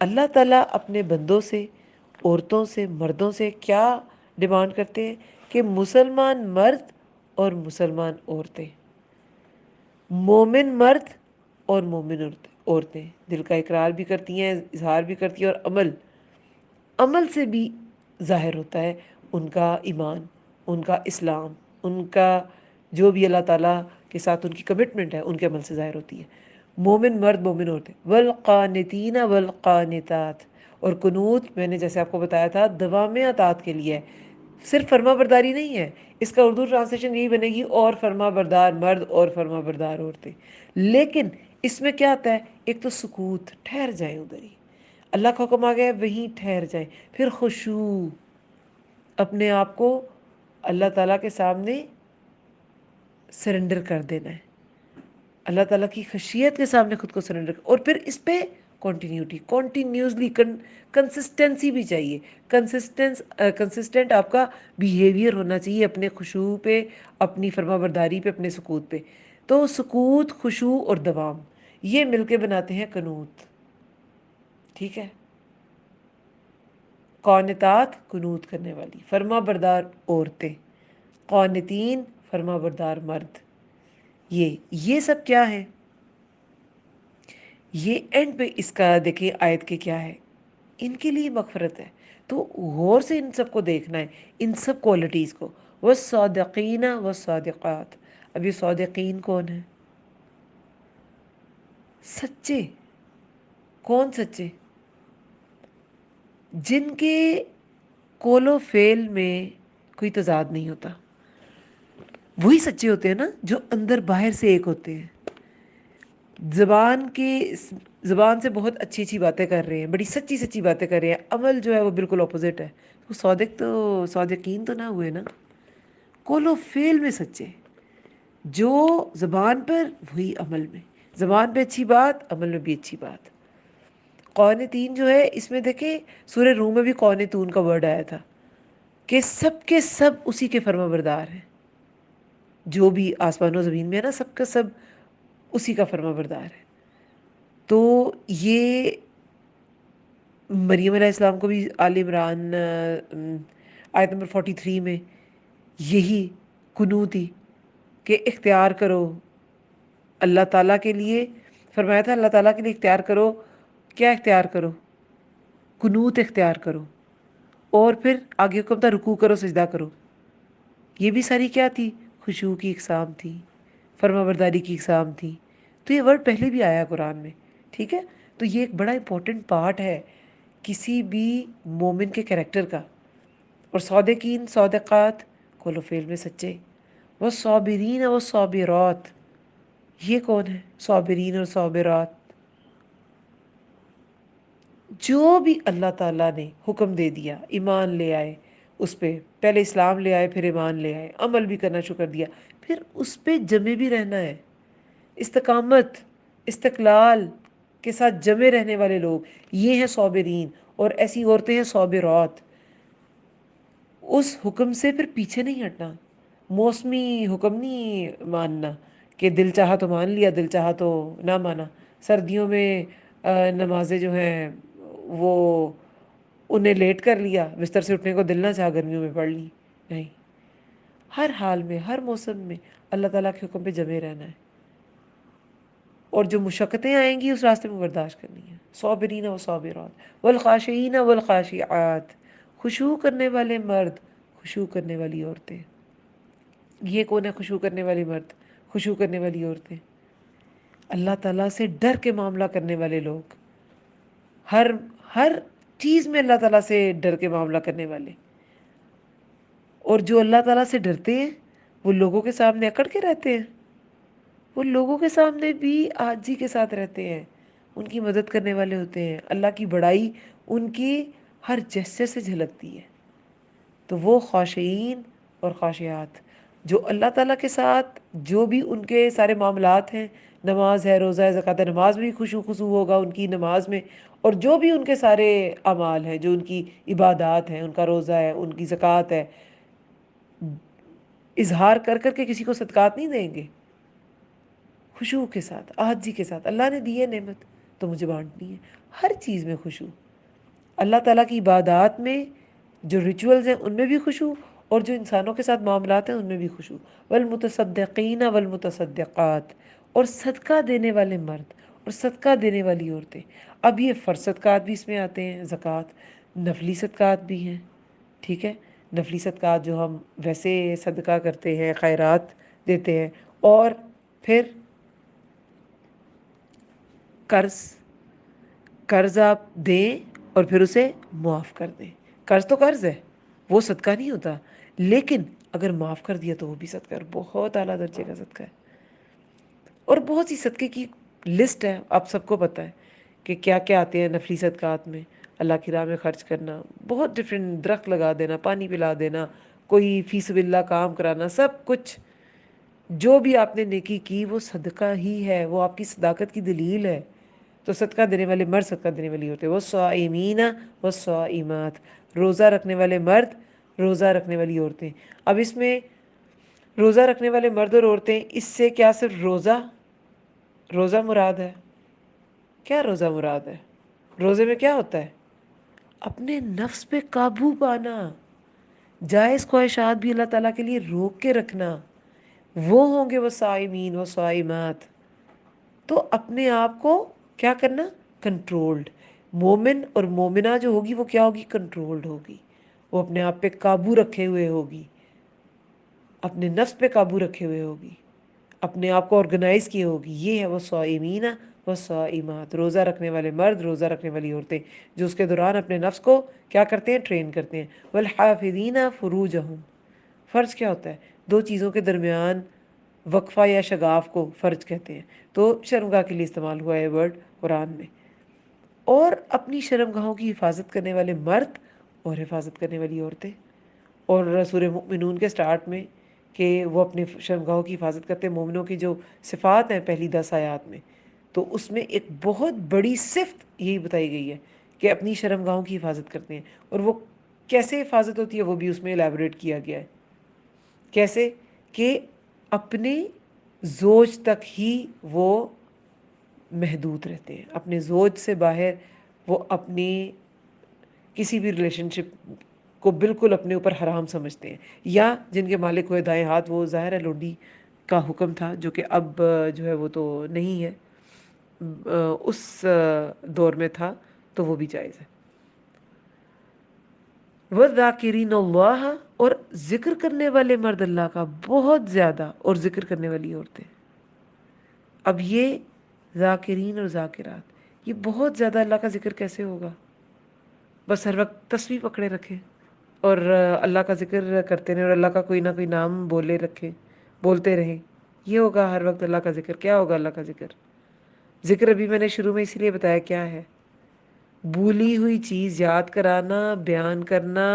Speaker 1: اللہ تعالیٰ اپنے بندوں سے، عورتوں سے، مردوں سے کیا ڈیمانڈ کرتے ہیں؟ کہ مسلمان مرد اور مسلمان عورتیں، مومن مرد اور مومن عورتیں دل کا اقرار بھی کرتی ہیں، اظہار بھی کرتی ہیں، اور عمل سے بھی ظاہر ہوتا ہے ان کا ایمان، ان کا اسلام، ان کا جو بھی اللہ تعالیٰ کے ساتھ ان کی کمٹمنٹ ہے، ان کے عمل سے ظاہر ہوتی ہے۔ مومن مرد، مومن عورتیں، والقانتین والقانتات، اور قنوت میں نے جیسے آپ کو بتایا تھا دوام اطاعت کے لیے ہے، صرف فرما برداری نہیں ہے۔ اس کا اردو ٹرانسلیشن یہی بنے گی، اور فرما بردار مرد اور فرما بردار عورتیں۔ لیکن اس میں کیا آتا ہے؟ ایک تو سکوت، ٹھہر جائیں ادھر ہی، اللہ کا حکم آ گیا ہے وہیں ٹھہر جائیں۔ پھر خشوع، اپنے آپ کو اللہ تعالیٰ کے سامنے سرنڈر کر دینا ہے، اللہ تعالیٰ کی خشیت کے سامنے خود کو سرنڈر، اور پھر اس پہ کنٹینیوٹی، کنٹینیوسلی کنسسٹنسی بھی چاہیے، کنسسٹنٹ آپ کا بیہیویئر ہونا چاہیے اپنے خشوع پہ، اپنی فرما برداری پہ، اپنے سکوت پہ۔ تو سکوت، خشوع اور دوام، یہ مل کے بناتے ہیں قنوت۔ ٹھیک ہے، قانتات قنوت کرنے والی، فرما بردار عورتیں، قانتین فرما بردار مرد۔ یہ سب کیا ہے؟ یہ اینڈ پہ اس کا دیکھیں آیت کے کیا ہے، ان کے لیے مغفرت ہے۔ تو غور سے ان سب کو دیکھنا ہے، ان سب کوالٹیز کو۔ والصادقین والصادقات، اب یہ صادقین کون ہیں؟ سچے۔ کون سچے؟ جن کے قول و فعل میں کوئی تضاد نہیں ہوتا، وہی سچے ہوتے ہیں نا، جو اندر باہر سے ایک ہوتے ہیں۔ زبان سے بہت اچھی اچھی باتیں کر رہے ہیں، بڑی سچی سچی باتیں کر رہے ہیں، عمل جو ہے وہ بالکل اپوزٹ ہے، وہ صادقین تو نہ ہوئے نا۔ قول و فعل میں سچے، جو زبان پر وہی عمل میں، زبان پہ اچھی بات، عمل میں بھی اچھی بات۔ قانتین جو ہے، اس میں دیکھیں سورہ روم میں بھی قانتون کا ورڈ آیا تھا، کہ سب کے سب اسی کے فرما بردار ہیں، جو بھی آسمان و زمین میں ہے نا، سب کا سب اسی کا فرما بردار ہے۔ تو یہ مریم علیہ السلام کو بھی آل عمران آیت نمبر 43 میں یہی قنوت تھی کہ اختیار کرو اللہ تعالیٰ کے لیے، فرمایا تھا اللہ تعالیٰ کے لیے اختیار کرو، کیا اختیار کرو؟ قنوت اختیار کرو، اور پھر آگے حکم تھا رکوع کرو، سجدہ کرو۔ یہ بھی ساری کیا تھی؟ خشوع کی اقسام تھی، فرما برداری کی اقسام تھی۔ تو یہ ورڈ پہلے بھی آیا قرآن میں، ٹھیک ہے؟ تو یہ ایک بڑا امپورٹنٹ پارٹ ہے کسی بھی مومن کے کریکٹر کا۔ اور صادقین، صادقات، قول و فعل میں سچے۔ والصابرین والصابرات، یہ کون ہے؟ صابرین اور صابرات، جو بھی اللہ تعالیٰ نے حکم دے دیا ایمان لے آئے، اس پہ پہلے اسلام لے آئے، پھر ایمان لے آئے، عمل بھی کرنا شروع کر دیا، پھر اس پہ جمے بھی رہنا ہے، استقامت، استقلال کے ساتھ جمے رہنے والے لوگ، یہ ہیں صابرین۔ اور ایسی عورتیں ہیں صابرات، اس حکم سے پھر پیچھے نہیں ہٹنا، موسمی حکم نہیں ماننا کہ دل چاہا تو مان لیا، دل چاہا تو نہ مانا۔ سردیوں میں نمازیں جو ہیں وہ انہیں لیٹ کر لیا، بستر سے اٹھنے کو دل نہ چاہا، گرمیوں میں پڑھ لی، نہیں۔ ہر حال میں، ہر موسم میں اللہ تعالیٰ کے حکم پہ جمے رہنا ہے، اور جو مشقتیں آئیں گی اس راستے میں برداشت کرنی ہے۔ صابرین و صابرات والخاشعین والخاشعات، خشوع کرنے والے مرد، خشوع کرنے والی عورتیں، یہ کون ہے خشوع کرنے والی مرد، خشوع کرنے والی عورتیں؟ اللہ تعالیٰ سے ڈر کے معاملہ کرنے والے لوگ، ہر ہر چیز میں اللہ تعالیٰ سے ڈر کے معاملہ کرنے والے. اور جو اللہ تعالیٰ سے ڈرتے ہیں وہ لوگوں کے سامنے اکڑ کے رہتے ہیں، وہ لوگوں کے سامنے بھی عاجزی کے ساتھ رہتے ہیں، ان کی مدد کرنے والے ہوتے ہیں. اللہ کی بڑائی ان کی ہر جسے سے جھلکتی ہے. تو وہ خاشعین اور خاشعات جو اللہ تعالیٰ کے ساتھ جو بھی ان کے سارے معاملات ہیں، نماز ہے، روزہ ہے، زکوٰۃ ہے، نماز میں بھی خشوع خضوع ہوگا ان کی نماز میں، اور جو بھی ان کے سارے اعمال ہیں، جو ان کی عبادات ہیں، ان کا روزہ ہے، ان کی زکوٰۃ ہے، اظہار کر کر کے کسی کو صدقات نہیں دیں گے، خشوع کے ساتھ، عاجزی کے ساتھ. اللہ نے دی ہے نعمت تو مجھے بانٹنی ہے. ہر چیز میں خشوع. اللہ تعالیٰ کی عبادات میں جو ریچولز ہیں ان میں بھی خشوع، اور جو انسانوں کے ساتھ معاملات ہیں ان میں بھی خشوع. والمتصدقین والمتصدقات، اور صدقہ دینے والے مرد اور صدقہ دینے والی عورتیں. اب یہ فرض صدقات بھی اس میں آتے ہیں، زکوٰۃ، نفلی صدقات بھی ہیں. ٹھیک ہے، نفلی صدقات جو ہم ویسے صدقہ کرتے ہیں، خیرات دیتے ہیں. اور پھر قرض، قرض آپ دیں اور پھر اسے معاف کر دیں. قرض تو قرض ہے، وہ صدقہ نہیں ہوتا، لیکن اگر معاف کر دیا تو وہ بھی صدقہ ہے، بہت اعلیٰ درجے کا صدقہ ہے. اور بہت سی صدقے کی لسٹ ہے، آپ سب کو پتہ ہے کہ کیا کیا آتے ہیں نفلی صدقات میں. اللہ کی راہ میں خرچ کرنا، بہت ڈفرینٹ، درخت لگا دینا، پانی پلا دینا، کوئی فی سبیل اللہ کام کرانا، سب کچھ جو بھی آپ نے نیکی کی وہ صدقہ ہی ہے، وہ آپ کی صداقت کی دلیل ہے. تو صدقہ دینے والے مرد، صدقہ دینے والی عورتیں. وہ صائمین و صائمات، روزہ رکھنے والے مرد، روزہ رکھنے والی عورتیں. اب اس میں روزہ رکھنے والے مرد اور عورتیں، اس سے کیا صرف روزہ روزہ مراد ہے؟ کیا روزہ مراد ہے؟ روزے میں کیا ہوتا ہے؟ اپنے نفس پہ قابو پانا، جائز خواہشات بھی اللہ تعالیٰ کے لیے روک کے رکھنا. وہ ہوں گے وہ صائمین و صائمات. تو اپنے آپ کو کیا کرنا؟ کنٹرولڈ. مومن اور مومنہ جو ہوگی وہ کیا ہوگی؟ کنٹرولڈ ہوگی. وہ اپنے آپ پہ قابو رکھے ہوئے ہوگی، اپنے نفس پہ قابو رکھے ہوئے ہوگی، اپنے آپ کو آرگنائز کیے ہوگی. یہ ہے وہ صائمین و صائمات، روزہ رکھنے والے مرد، روزہ رکھنے والی عورتیں، جو اس کے دوران اپنے نفس کو کیا کرتے ہیں؟ ٹرین کرتے ہیں. والحافظین فروجہم. فرض کیا ہوتا ہے؟ دو چیزوں کے درمیان وقفہ یا شگاف کو فرض کہتے ہیں. تو شرمگاہ کے لیے استعمال ہوا ہے ورڈ قرآن میں. اور اپنی شرمگاہوں کی حفاظت کرنے والے مرد اور حفاظت کرنے والی عورتیں. اور سورہ مؤمنون کے سٹارٹ میں کہ وہ اپنے شرمگاہوں کی حفاظت کرتے ہیں. مومنوں کی جو صفات ہیں پہلی 10 آیات میں، تو اس میں ایک بہت بڑی صفت یہی بتائی گئی ہے کہ اپنی شرمگاہوں کی حفاظت کرتے ہیں. اور وہ کیسے حفاظت ہوتی ہے وہ بھی اس میں الیبوریٹ کیا گیا ہے. کیسے؟ کہ اپنے زوج تک ہی وہ محدود رہتے ہیں، اپنے زوج سے باہر وہ اپنی کسی بھی ریلیشن شپ کو بالکل اپنے اوپر حرام سمجھتے ہیں. یا جن کے مالک ہوئے دائیں ہاتھ، وہ ظاہر ہے لونڈی کا حکم تھا جو کہ اب جو ہے وہ تو نہیں ہے، اس دور میں تھا تو وہ بھی جائز ہے. وَالذَّاكِرِينَ اللَّهَ، اور ذکر کرنے والے مرد اللہ کا بہت زیادہ، اور ذکر کرنے والی عورتیں. اب یہ ذاکرین اور ذاکرات، یہ بہت زیادہ اللہ کا ذکر کیسے ہوگا؟ بس ہر وقت تسبیح پکڑے رکھے اور اللہ کا ذکر کرتے رہیں، اور اللہ کا کوئی نہ کوئی نام بولے رکھے، بولتے رہیں. یہ ہوگا ہر وقت اللہ کا ذکر؟ کیا ہوگا اللہ کا ذکر؟ ذکر ابھی میں نے شروع میں اسی لیے بتایا کیا ہے. بھولی ہوئی چیز یاد کرانا، بیان کرنا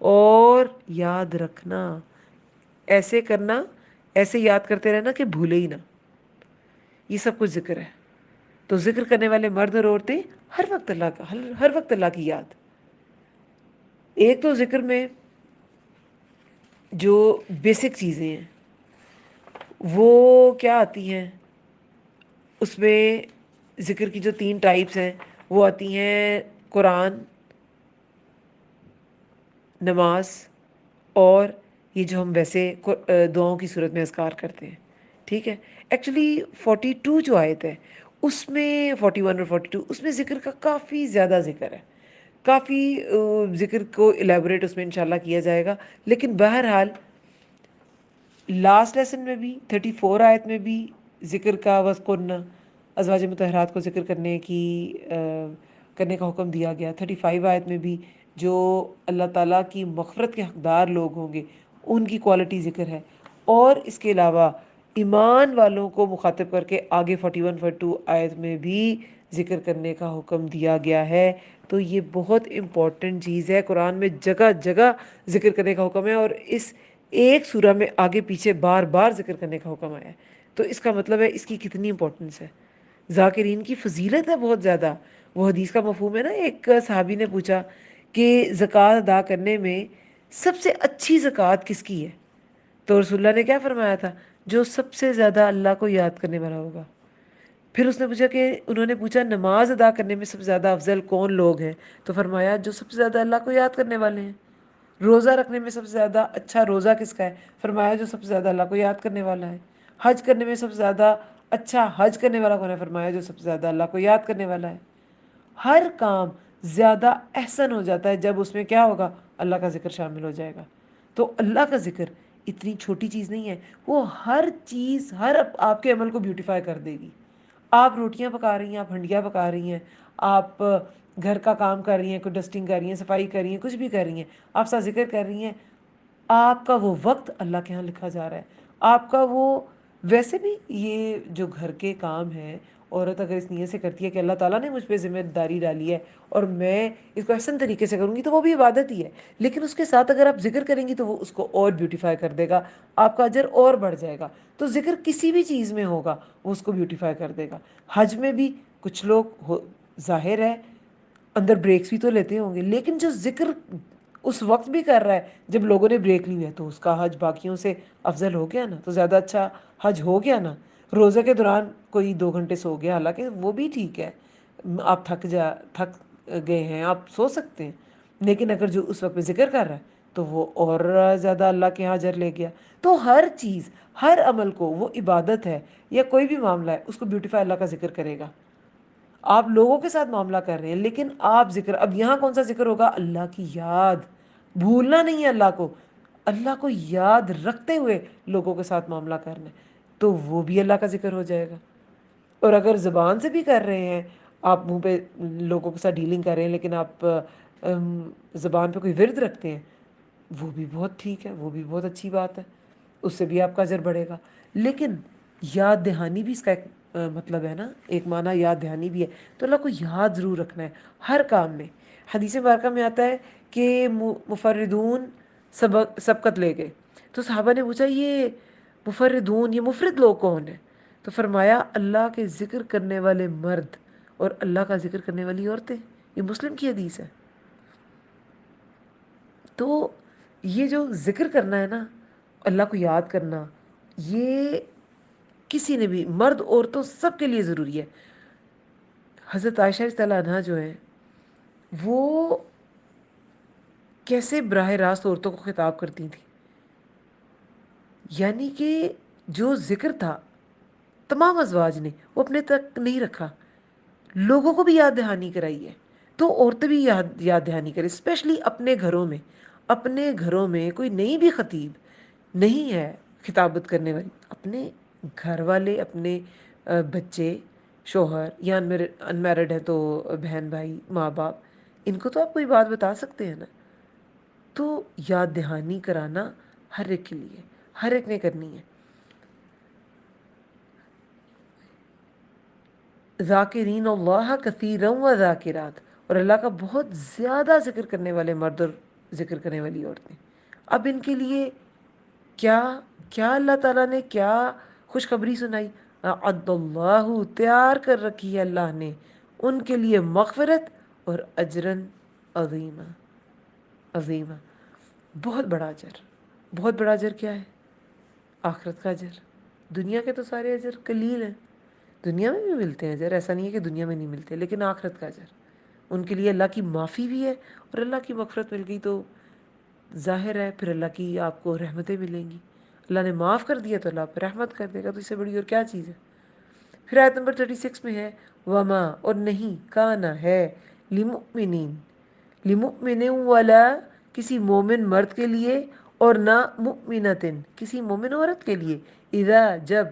Speaker 1: اور یاد رکھنا. ایسے کرنا، ایسے یاد کرتے رہنا کہ بھولے ہی نہ. یہ سب کچھ ذکر ہے. تو ذکر کرنے والے مرد اور عورتیں ہر وقت اللہ کا، ہر وقت اللہ کی یاد. ایک تو ذکر میں جو بیسک چیزیں ہیں وہ کیا آتی ہیں؟ اس میں ذکر کی جو 3 ٹائپس ہیں وہ آتی ہیں: قرآن، نماز، اور یہ جو ہم ویسے دعاؤں کی صورت میں اذکار کرتے ہیں. ٹھیک ہے. ایکچولی 42 جو آیت ہے اس میں 41 اور 42 اس میں ذکر کا کافی زیادہ ذکر ہے، کافی ذکر کو الیبوریٹ اس میں انشاءاللہ کیا جائے گا. لیکن بہرحال لاسٹ لیسن میں بھی 34 آیت میں بھی ذکر کا وذکرنا ازواج مطہرات کو ذکر کرنے کا حکم دیا گیا. 35 آیت میں بھی جو اللہ تعالیٰ کی مغفرت کے حقدار لوگ ہوں گے ان کی کوالٹی ذکر ہے. اور اس کے علاوہ ایمان والوں کو مخاطب کر کے آگے 41-42 آیت میں بھی ذکر کرنے کا حکم دیا گیا ہے. تو یہ بہت امپورٹنٹ چیز ہے. قرآن میں جگہ جگہ ذکر کرنے کا حکم ہے اور اس ایک سورہ میں آگے پیچھے بار بار ذکر کرنے کا حکم آیا ہے. تو اس کا مطلب ہے اس کی کتنی امپورٹنس ہے. ذاکرین کی فضیلت ہے بہت زیادہ. وہ حدیث کا مفہوم ہے نا. ایک صحابی نے پوچھا کہ زکوٰۃ ادا کرنے میں سب سے اچھی زکوٰۃ کس کی ہے؟ تو رسول اللہ نے کیا فرمایا تھا؟ جو سب سے زیادہ اللہ کو یاد کرنے والا ہوگا. پھر اس نے پوچھا کہ انہوں نے پوچھا نماز ادا کرنے میں سب سے زیادہ افضل کون لوگ ہیں؟ تو فرمایا جو سب سے زیادہ اللہ کو یاد کرنے والے ہیں. روزہ رکھنے میں سب سے زیادہ اچھا روزہ کس کا ہے؟ فرمایا جو سب سے زیادہ اللہ کو یاد کرنے والا ہے. حج کرنے میں سب سے زیادہ اچھا حج کرنے والا کون ہے؟ فرمایا جو سب سے زیادہ اللہ کو یاد کرنے والا ہے. ہر کام زیادہ احسن ہو جاتا ہے جب اس میں کیا ہوگا؟ اللہ کا ذکر شامل ہو جائے گا. تو اللہ کا ذکر اتنی چھوٹی چیز نہیں ہے. وہ ہر چیز ہر آپ کے عمل کو بیوٹیفائی کر دے گی. آپ روٹیاں پکا رہی ہیں, آپ ہنڈیاں پکا رہی ہیں, آپ گھر کا کام کر رہی ہیں, کوئی ڈسٹنگ کر رہی ہیں, صفائی کر رہی ہیں, کچھ بھی کر رہی ہیں, آپ سا ذکر کر رہی ہیں, آپ کا وہ وقت اللہ کے ہاں لکھا جا رہا ہے. آپ کا وہ ویسے بھی یہ جو گھر کے کام ہیں عورت اگر اس نیت سے کرتی ہے کہ اللہ تعالیٰ نے مجھ پہ ذمہ داری ڈالی ہے اور میں اس کو احسن طریقے سے کروں گی تو وہ بھی عبادت ہی ہے. لیکن اس کے ساتھ اگر آپ ذکر کریں گی تو وہ اس کو اور بیوٹیفائی کر دے گا, آپ کا اجر اور بڑھ جائے گا. تو ذکر کسی بھی چیز میں ہوگا وہ اس کو بیوٹیفائی کر دے گا. حج میں بھی کچھ لوگ ظاہر ہے اندر بریکس بھی تو لیتے ہوں گے, لیکن جو ذکر اس وقت بھی کر رہا ہے جب لوگوں نے بریک لی ہے تو اس کا حج باقیوں سے افضل ہو گیا نا, تو زیادہ اچھا حج ہو گیا نا. روزے کے دوران کوئی 2 گھنٹے سو گیا, حالانکہ وہ بھی ٹھیک ہے, آپ تھک گئے ہیں, آپ سو سکتے ہیں, لیکن اگر جو اس وقت میں ذکر کر رہا ہے تو وہ اور زیادہ اللہ کے ہاں اجر لے گیا. تو ہر چیز ہر عمل کو, وہ عبادت ہے یا کوئی بھی معاملہ ہے, اس کو بیوٹیفائی اللہ کا ذکر کرے گا. آپ لوگوں کے ساتھ معاملہ کر رہے ہیں لیکن آپ ذکر, اب یہاں کون سا ذکر ہوگا؟ اللہ کی یاد. بھولنا نہیں ہے اللہ کو, اللہ کو یاد رکھتے ہوئے لوگوں کے ساتھ معاملہ کرنا ہے, تو وہ بھی اللہ کا ذکر ہو جائے گا. اور اگر زبان سے بھی کر رہے ہیں, آپ منہ پہ لوگوں کے ساتھ ڈیلنگ کر رہے ہیں لیکن آپ زبان پہ کوئی ورد رکھتے ہیں, وہ بھی بہت ٹھیک ہے, وہ بھی بہت اچھی بات ہے, اس سے بھی آپ کا اجر بڑھے گا. لیکن یاد دہانی بھی اس کا ایک مطلب ہے نا, ایک معنی یاد دہانی بھی ہے. تو اللہ کو یاد ضرور رکھنا ہے ہر کام میں. حدیث مبارکہ میں آتا ہے کہ مفردون سبقت لے گئے, تو صحابہ نے پوچھا یہ مفردون, یہ مفرد لوگ کون ہیں؟ تو فرمایا اللہ کے ذکر کرنے والے مرد اور اللہ کا ذکر کرنے والی عورتیں. یہ مسلم کی حدیث ہے. تو یہ جو ذکر کرنا ہے نا, اللہ کو یاد کرنا, یہ کسی نے بھی, مرد عورتوں سب کے لیے ضروری ہے. حضرت عائشہ رضی اللہ عنہا جو ہیں وہ کیسے براہ راست عورتوں کو خطاب کرتی تھیں, یعنی کہ جو ذکر تھا تمام ازواج نے وہ اپنے تک نہیں رکھا, لوگوں کو بھی یاد دہانی کرائی ہے. تو عورتیں بھی یاد دہانی کریں, اسپیشلی اپنے گھروں میں. اپنے گھروں میں کوئی نئی بھی خطیب نہیں ہے خطابت کرنے والی, اپنے گھر والے, اپنے بچے, شوہر یا انمیرڈ ہے تو بہن بھائی, ماں باپ, ان کو تو آپ کوئی بات بتا سکتے ہیں نا. تو یاد دہانی کرانا ہر ایک کے لیے, ہر ایک نے کرنی ہے. ذاکرین اللہ کثیرا و ذاکرات, اور اللہ کا بہت زیادہ ذکر کرنے والے مرد اور ذکر کرنے والی عورتیں. اب ان کے لیے کیا کیا اللہ تعالیٰ نے کیا خوشخبری سنائی؟ اعد اللہ, تیار کر رکھی ہے اللہ نے ان کے لیے مغفرت اور اجرن عظیمہ. عظیمہ, بہت بڑا اجر. بہت بڑا اجر کیا ہے؟ آخرت کا اجر. دنیا کے تو سارے اجر قلیل ہیں, دنیا میں بھی ملتے ہیں اجر, ایسا نہیں ہے کہ دنیا میں نہیں ملتے, لیکن آخرت کا اجر ان کے لیے اللہ کی معافی بھی ہے, اور اللہ کی مغفرت مل گئی تو ظاہر ہے پھر اللہ کی آپ کو رحمتیں ملیں گی. اللہ نے معاف کر دیا تو اللہ پہ رحمت کر دے گا, تو اس سے بڑی اور کیا چیز ہے. پھر آیت نمبر 36 میں ہے وما, اور نہیں, کانا ہے, لمؤمنین, لمؤمن ولا, کسی مومن مرد کے لیے, اور نہ مؤمنتن کسی مومن عورت کے لیے، اذا جب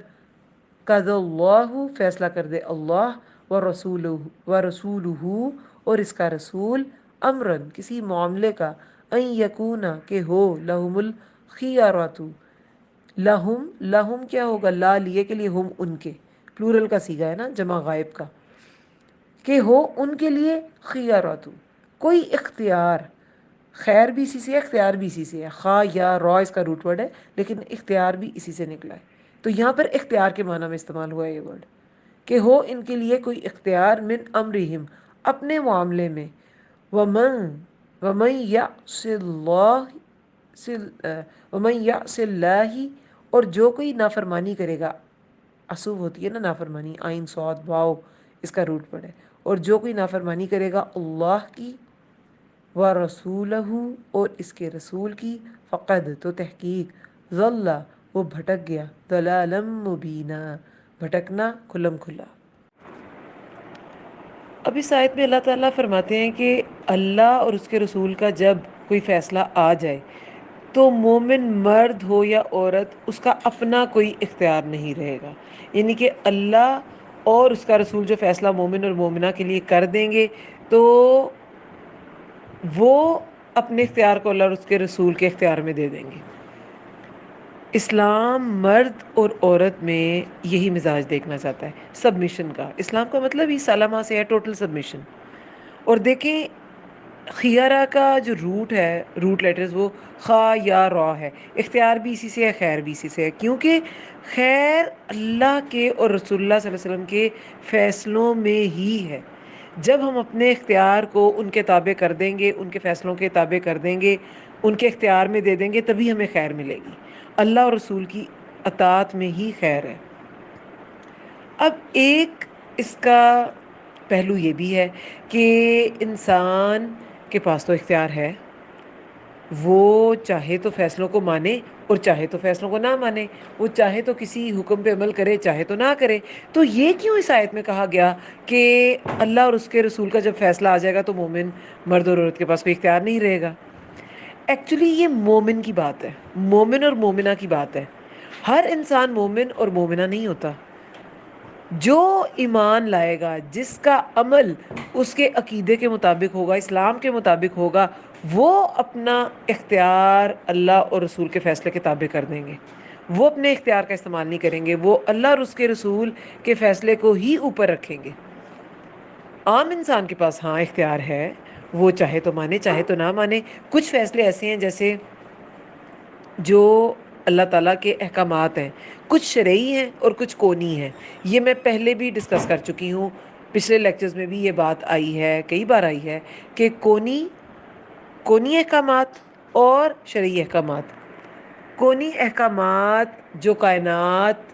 Speaker 1: قضى اللہ فیصلہ کر دے اللہ ورسولہ اور اس کا رسول، امرن کسی معاملے کا، ان یکونا کہ ہو، لہم الخیارات، لہم کیا ہوگا، لا لیے کے لیے، ہم ان کے، پلورل کا صیغہ ہے نا، جمع غائب کا، کہ ہو ان کے لیے خیارات کوئی اختیار، خیر بھی اسی سے ہے، اختیار بھی اسی سے ہے، خا یا را اس کا روٹ ورڈ ہے لیکن اختیار بھی اسی سے نکلا ہے، تو یہاں پر اختیار کے معنی میں استعمال ہوا ہے یہ ورڈ، کہ ہو ان کے لیے کوئی اختیار، من امرہم اپنے معاملے میں، ومن یعص اللہ ومن یعص اللہ اور جو کوئی نافرمانی کرے گا، عصو ہوتی ہے نا نافرمانی، آئین صاد واو اس کا روٹ ورڈ ہے، اور جو کوئی نافرمانی کرے گا اللہ کی، ورسولہ اور اس کے رسول کی، فقد تو تحقیق، ضل وہ بھٹک گیا، ضلالا مبینا بھٹکنا کھلم کھلا۔ اب اس آیت میں اللہ تعالیٰ فرماتے ہیں کہ اللہ اور اس کے رسول کا جب کوئی فیصلہ آ جائے تو مومن مرد ہو یا عورت اس کا اپنا کوئی اختیار نہیں رہے گا، یعنی کہ اللہ اور اس کا رسول جو فیصلہ مومن اور مومنہ کے لیے کر دیں گے تو وہ اپنے اختیار کو اللہ اور اس کے رسول کے اختیار میں دے دیں گے۔ اسلام مرد اور عورت میں یہی مزاج دیکھنا چاہتا ہے، سبمیشن کا۔ اسلام کا مطلب ہی سلامہ سے ہے، ٹوٹل سبمیشن۔ اور دیکھیں خیارہ کا جو روٹ ہے، روٹ لیٹرز وہ خا یا را ہے، اختیار بھی اسی سے ہے، خیر بھی اسی سے ہے، کیونکہ خیر اللہ کے اور رسول اللہ صلی اللہ علیہ وسلم کے فیصلوں میں ہی ہے۔ جب ہم اپنے اختیار کو ان کے تابع کر دیں گے، ان کے فیصلوں کے تابع کر دیں گے، ان کے اختیار میں دے دیں گے، تبھی ہمیں خیر ملے گی۔ اللہ اور رسول کی اطاعت میں ہی خیر ہے۔ اب ایک اس کا پہلو یہ بھی ہے کہ انسان کے پاس تو اختیار ہے، وہ چاہے تو فیصلوں کو مانے اور چاہے تو فیصلوں کو نہ مانے، وہ چاہے تو کسی حکم پہ عمل کرے چاہے تو نہ کرے۔ تو یہ کیوں اس آیت میں کہا گیا کہ اللہ اور اس کے رسول کا جب فیصلہ آ جائے گا تو مومن مرد اور عورت کے پاس کوئی اختیار نہیں رہے گا؟ ایکچولی یہ مومن کی بات ہے، مومن اور مومنہ کی بات ہے۔ ہر انسان مومن اور مومنہ نہیں ہوتا۔ جو ایمان لائے گا، جس کا عمل اس کے عقیدے کے مطابق ہوگا، اسلام کے مطابق ہوگا، وہ اپنا اختیار اللہ اور رسول کے فیصلے کے تابع کر دیں گے، وہ اپنے اختیار کا استعمال نہیں کریں گے، وہ اللہ اور اس کے رسول کے فیصلے کو ہی اوپر رکھیں گے۔ عام انسان کے پاس ہاں اختیار ہے، وہ چاہے تو مانے چاہے تو نہ مانے۔ کچھ فیصلے ایسے ہیں جیسے جو اللہ تعالیٰ کے احکامات ہیں، کچھ شرعی ہیں اور کچھ کونی ہیں۔ یہ میں پہلے بھی ڈسکس کر چکی ہوں، پچھلے لیکچرز میں بھی یہ بات آئی ہے، کئی بار آئی ہے کہ کونی احکامات اور شرعی احکامات۔ کونی احکامات جو کائنات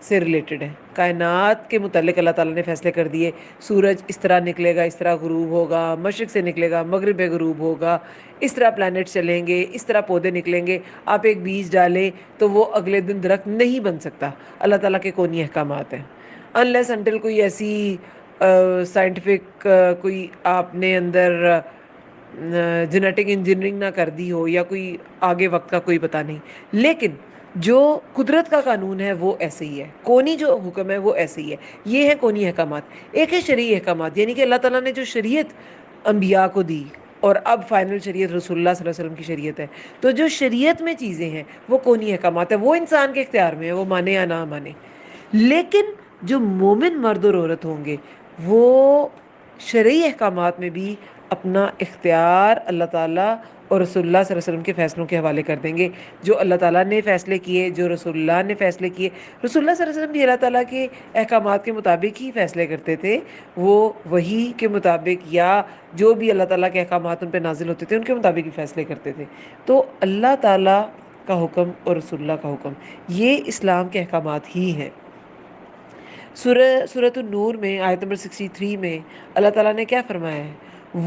Speaker 1: سے ریلیٹڈ ہیں، کائنات کے متعلق اللہ تعالیٰ نے فیصلے کر دیے، سورج اس طرح نکلے گا، اس طرح غروب ہوگا، مشرق سے نکلے گا مغرب میں غروب ہوگا، اس طرح پلانٹ چلیں گے، اس طرح پودے نکلیں گے، آپ ایک بیج ڈالیں تو وہ اگلے دن درخت نہیں بن سکتا۔ اللہ تعالیٰ کے کونی احکامات ہیں، انلیس انٹل کوئی ایسی سائنٹیفک کوئی آپ نے اندر جینیٹک انجینئرنگ نہ کر دی ہو، یا کوئی آگے وقت کا کوئی پتہ نہیں، لیکن جو قدرت کا قانون ہے وہ ایسے ہی ہے، کونی جو حکم ہے وہ ایسے ہی ہے۔ یہ ہے کونی احکامات۔ ایک ہے شرعی احکامات، یعنی کہ اللہ تعالیٰ نے جو شریعت انبیاء کو دی اور اب فائنل شریعت رسول اللہ صلی اللہ علیہ وسلم کی شریعت ہے، تو جو شریعت میں چیزیں ہیں وہ کونی احکامات ہیں، وہ انسان کے اختیار میں ہے، وہ مانے یا نہ مانے۔ لیکن جو مومن مرد اور عورت ہوں گے وہ شرعی احکامات میں بھی اپنا اختیار اللہ تعالیٰ اور رسول اللہ صلی اللہ علیہ وسلم کے فیصلوں کے حوالے کر دیں گے۔ جو اللہ تعالیٰ نے فیصلے کیے، جو رسول اللہ نے فیصلے کیے، رسول اللہ صلی اللہ علیہ وسلم بھی اللہ تعالیٰ کے احکامات کے مطابق ہی فیصلے کرتے تھے، وہ وحی کے مطابق یا جو بھی اللہ تعالیٰ کے احکامات ان پہ نازل ہوتے تھے ان کے مطابق ہی فیصلے کرتے تھے۔ تو اللہ تعالیٰ کا حکم اور رسول اللہ کا حکم یہ اسلام کے احکامات ہی ہیں۔ سورۃ النور میں آیت نمبر 63 میں اللہ تعالیٰ نے کیا فرمایا ہے؟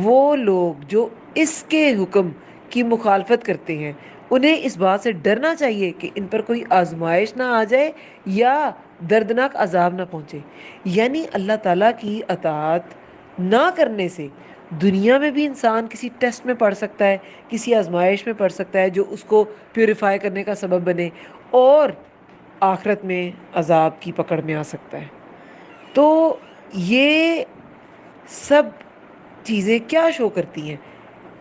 Speaker 1: وہ لوگ جو اس کے حکم کی مخالفت کرتے ہیں انہیں اس بات سے ڈرنا چاہیے کہ ان پر کوئی آزمائش نہ آ جائے یا دردناک عذاب نہ پہنچے۔ یعنی اللہ تعالیٰ کی اطاعت نہ کرنے سے دنیا میں بھی انسان کسی ٹیسٹ میں پڑھ سکتا ہے، کسی آزمائش میں پڑھ سکتا ہے جو اس کو پیوریفائی کرنے کا سبب بنے، اور آخرت میں عذاب کی پکڑ میں آ سکتا ہے۔ تو یہ سب چیزیں کیا شو کرتی ہیں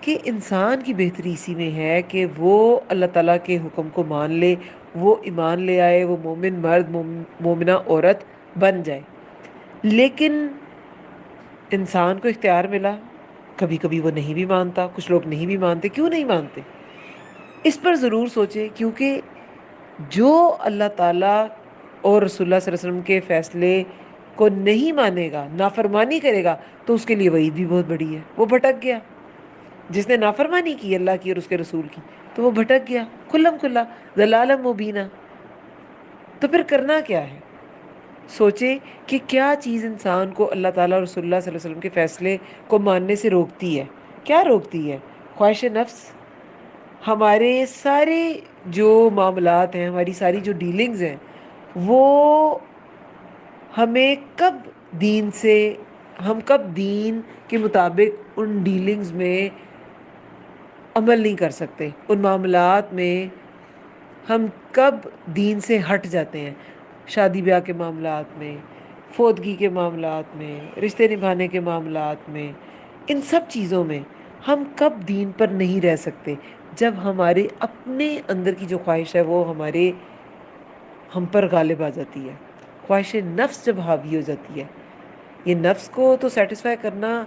Speaker 1: کہ انسان کی بہتری اسی میں ہے کہ وہ اللہ تعالیٰ کے حکم کو مان لے، وہ ایمان لے آئے، وہ مومن مرد مومنہ عورت بن جائے۔ لیکن انسان کو اختیار ملا، کبھی کبھی وہ نہیں بھی مانتا، کچھ لوگ نہیں بھی مانتے۔ کیوں نہیں مانتے؟ اس پر ضرور سوچیں، کیونکہ جو اللہ تعالیٰ اور رسول اللہ صلی اللہ علیہ وسلم کے فیصلے کو نہیں مانے گا، نافرمانی کرے گا، تو اس کے لیے وعید بھی بہت بڑی ہے، وہ بھٹک گیا۔ جس نے نافرمانی کی اللہ کی اور اس کے رسول کی، تو وہ بھٹک گیا کھلم کھلا، ضلالم مبینہ۔ تو پھر کرنا کیا ہے؟ سوچیں کہ کیا چیز انسان کو اللہ تعالیٰ اور رسول اللہ صلی اللہ علیہ وسلم کے فیصلے کو ماننے سے روکتی ہے؟ کیا روکتی ہے؟ خواہش نفس۔ ہمارے سارے جو معاملات ہیں، ہماری ساری جو ڈیلنگز ہیں، وہ ہمیں ہم کب دین کے مطابق ان ڈیلنگز میں عمل نہیں کر سکتے، ان معاملات میں ہم کب دین سے ہٹ جاتے ہیں؟ شادی بیاہ کے معاملات میں، فوتگی کے معاملات میں، رشتے نبھانے کے معاملات میں، ان سب چیزوں میں ہم کب دین پر نہیں رہ سکتے؟ جب ہمارے اپنے اندر کی جو خواہش ہے وہ ہم پر غالب آ جاتی ہے، خواہش نفس جب حاوی ہو جاتی ہے۔ یہ نفس کو تو سیٹسفائی کرنا،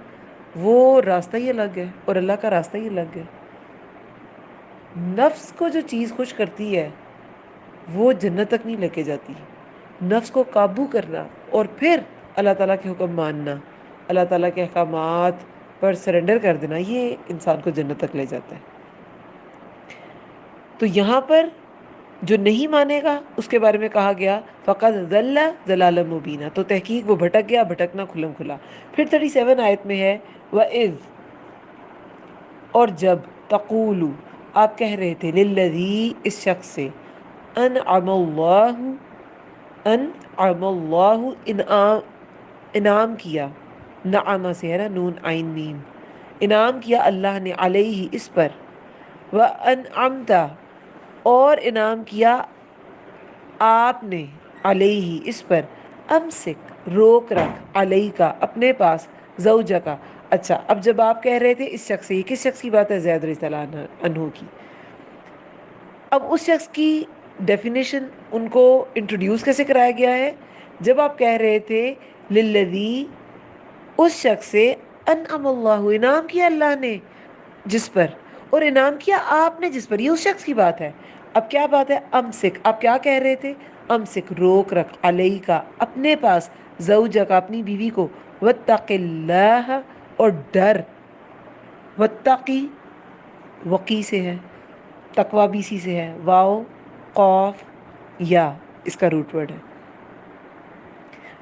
Speaker 1: وہ راستہ ہی الگ ہے اور اللہ کا راستہ ہی الگ ہے۔ نفس کو جو چیز خوش کرتی ہے وہ جنت تک نہیں لے کے جاتی۔ نفس کو قابو کرنا اور پھر اللہ تعالیٰ کے حکم ماننا، اللہ تعالیٰ کے احکامات پر سرنڈر کر دینا، یہ انسان کو جنت تک لے جاتا ہے۔ تو یہاں پر جو نہیں مانے گا اس کے بارے میں کہا گیا فقط ضل ضلال مبینہ، تو تحقیق وہ بھٹک گیا، بھٹکنا کھلم کھلا۔ پھر 37 آیت میں ہے وَإِذْ، اور جب، تقولو، آپ کہہ رہے تھے، للذی، اس شخص سے، انعم اللہ، انعام کیا، نعمہ سے ہے نا، نون عین میم، انعام کیا اللہ نے، علیہ، اس پر، وَأَنْعَمْتَ، اور انعام کیا آپ نے، علیہ، اس پر، امسک، روک رکھ، علیہ کا، اپنے پاس، زوجہ کا۔ اچھا، اب جب آپ کہہ رہے تھے اس شخص سے، یہ کس شخص کی بات ہے؟ زید رضی اللہ عنہ کی۔ اب اس شخص کی ڈیفینیشن ان کو انٹروڈیوس کیسے کرایا گیا ہے؟ جب آپ کہہ رہے تھے للذی، اس شخص سے، انعم اللہ، انعام کیا اللہ نے جس پر، اور انعام کیا آپ نے جس پر، یہ اس شخص کی بات ہے۔ اب کیا بات ہے؟ امسک، آپ کیا کہہ رہے تھے؟ امسک، روک رکھ، علیہ کا، اپنے پاس، زوجہ کا، اپنی بیوی کو، واتق اللہ، اور ڈر، واتقی، وقی سے ہے، تقوی بھی اسی سے ہے، واو قاف یا، اس کا روٹ ورڈ ہے،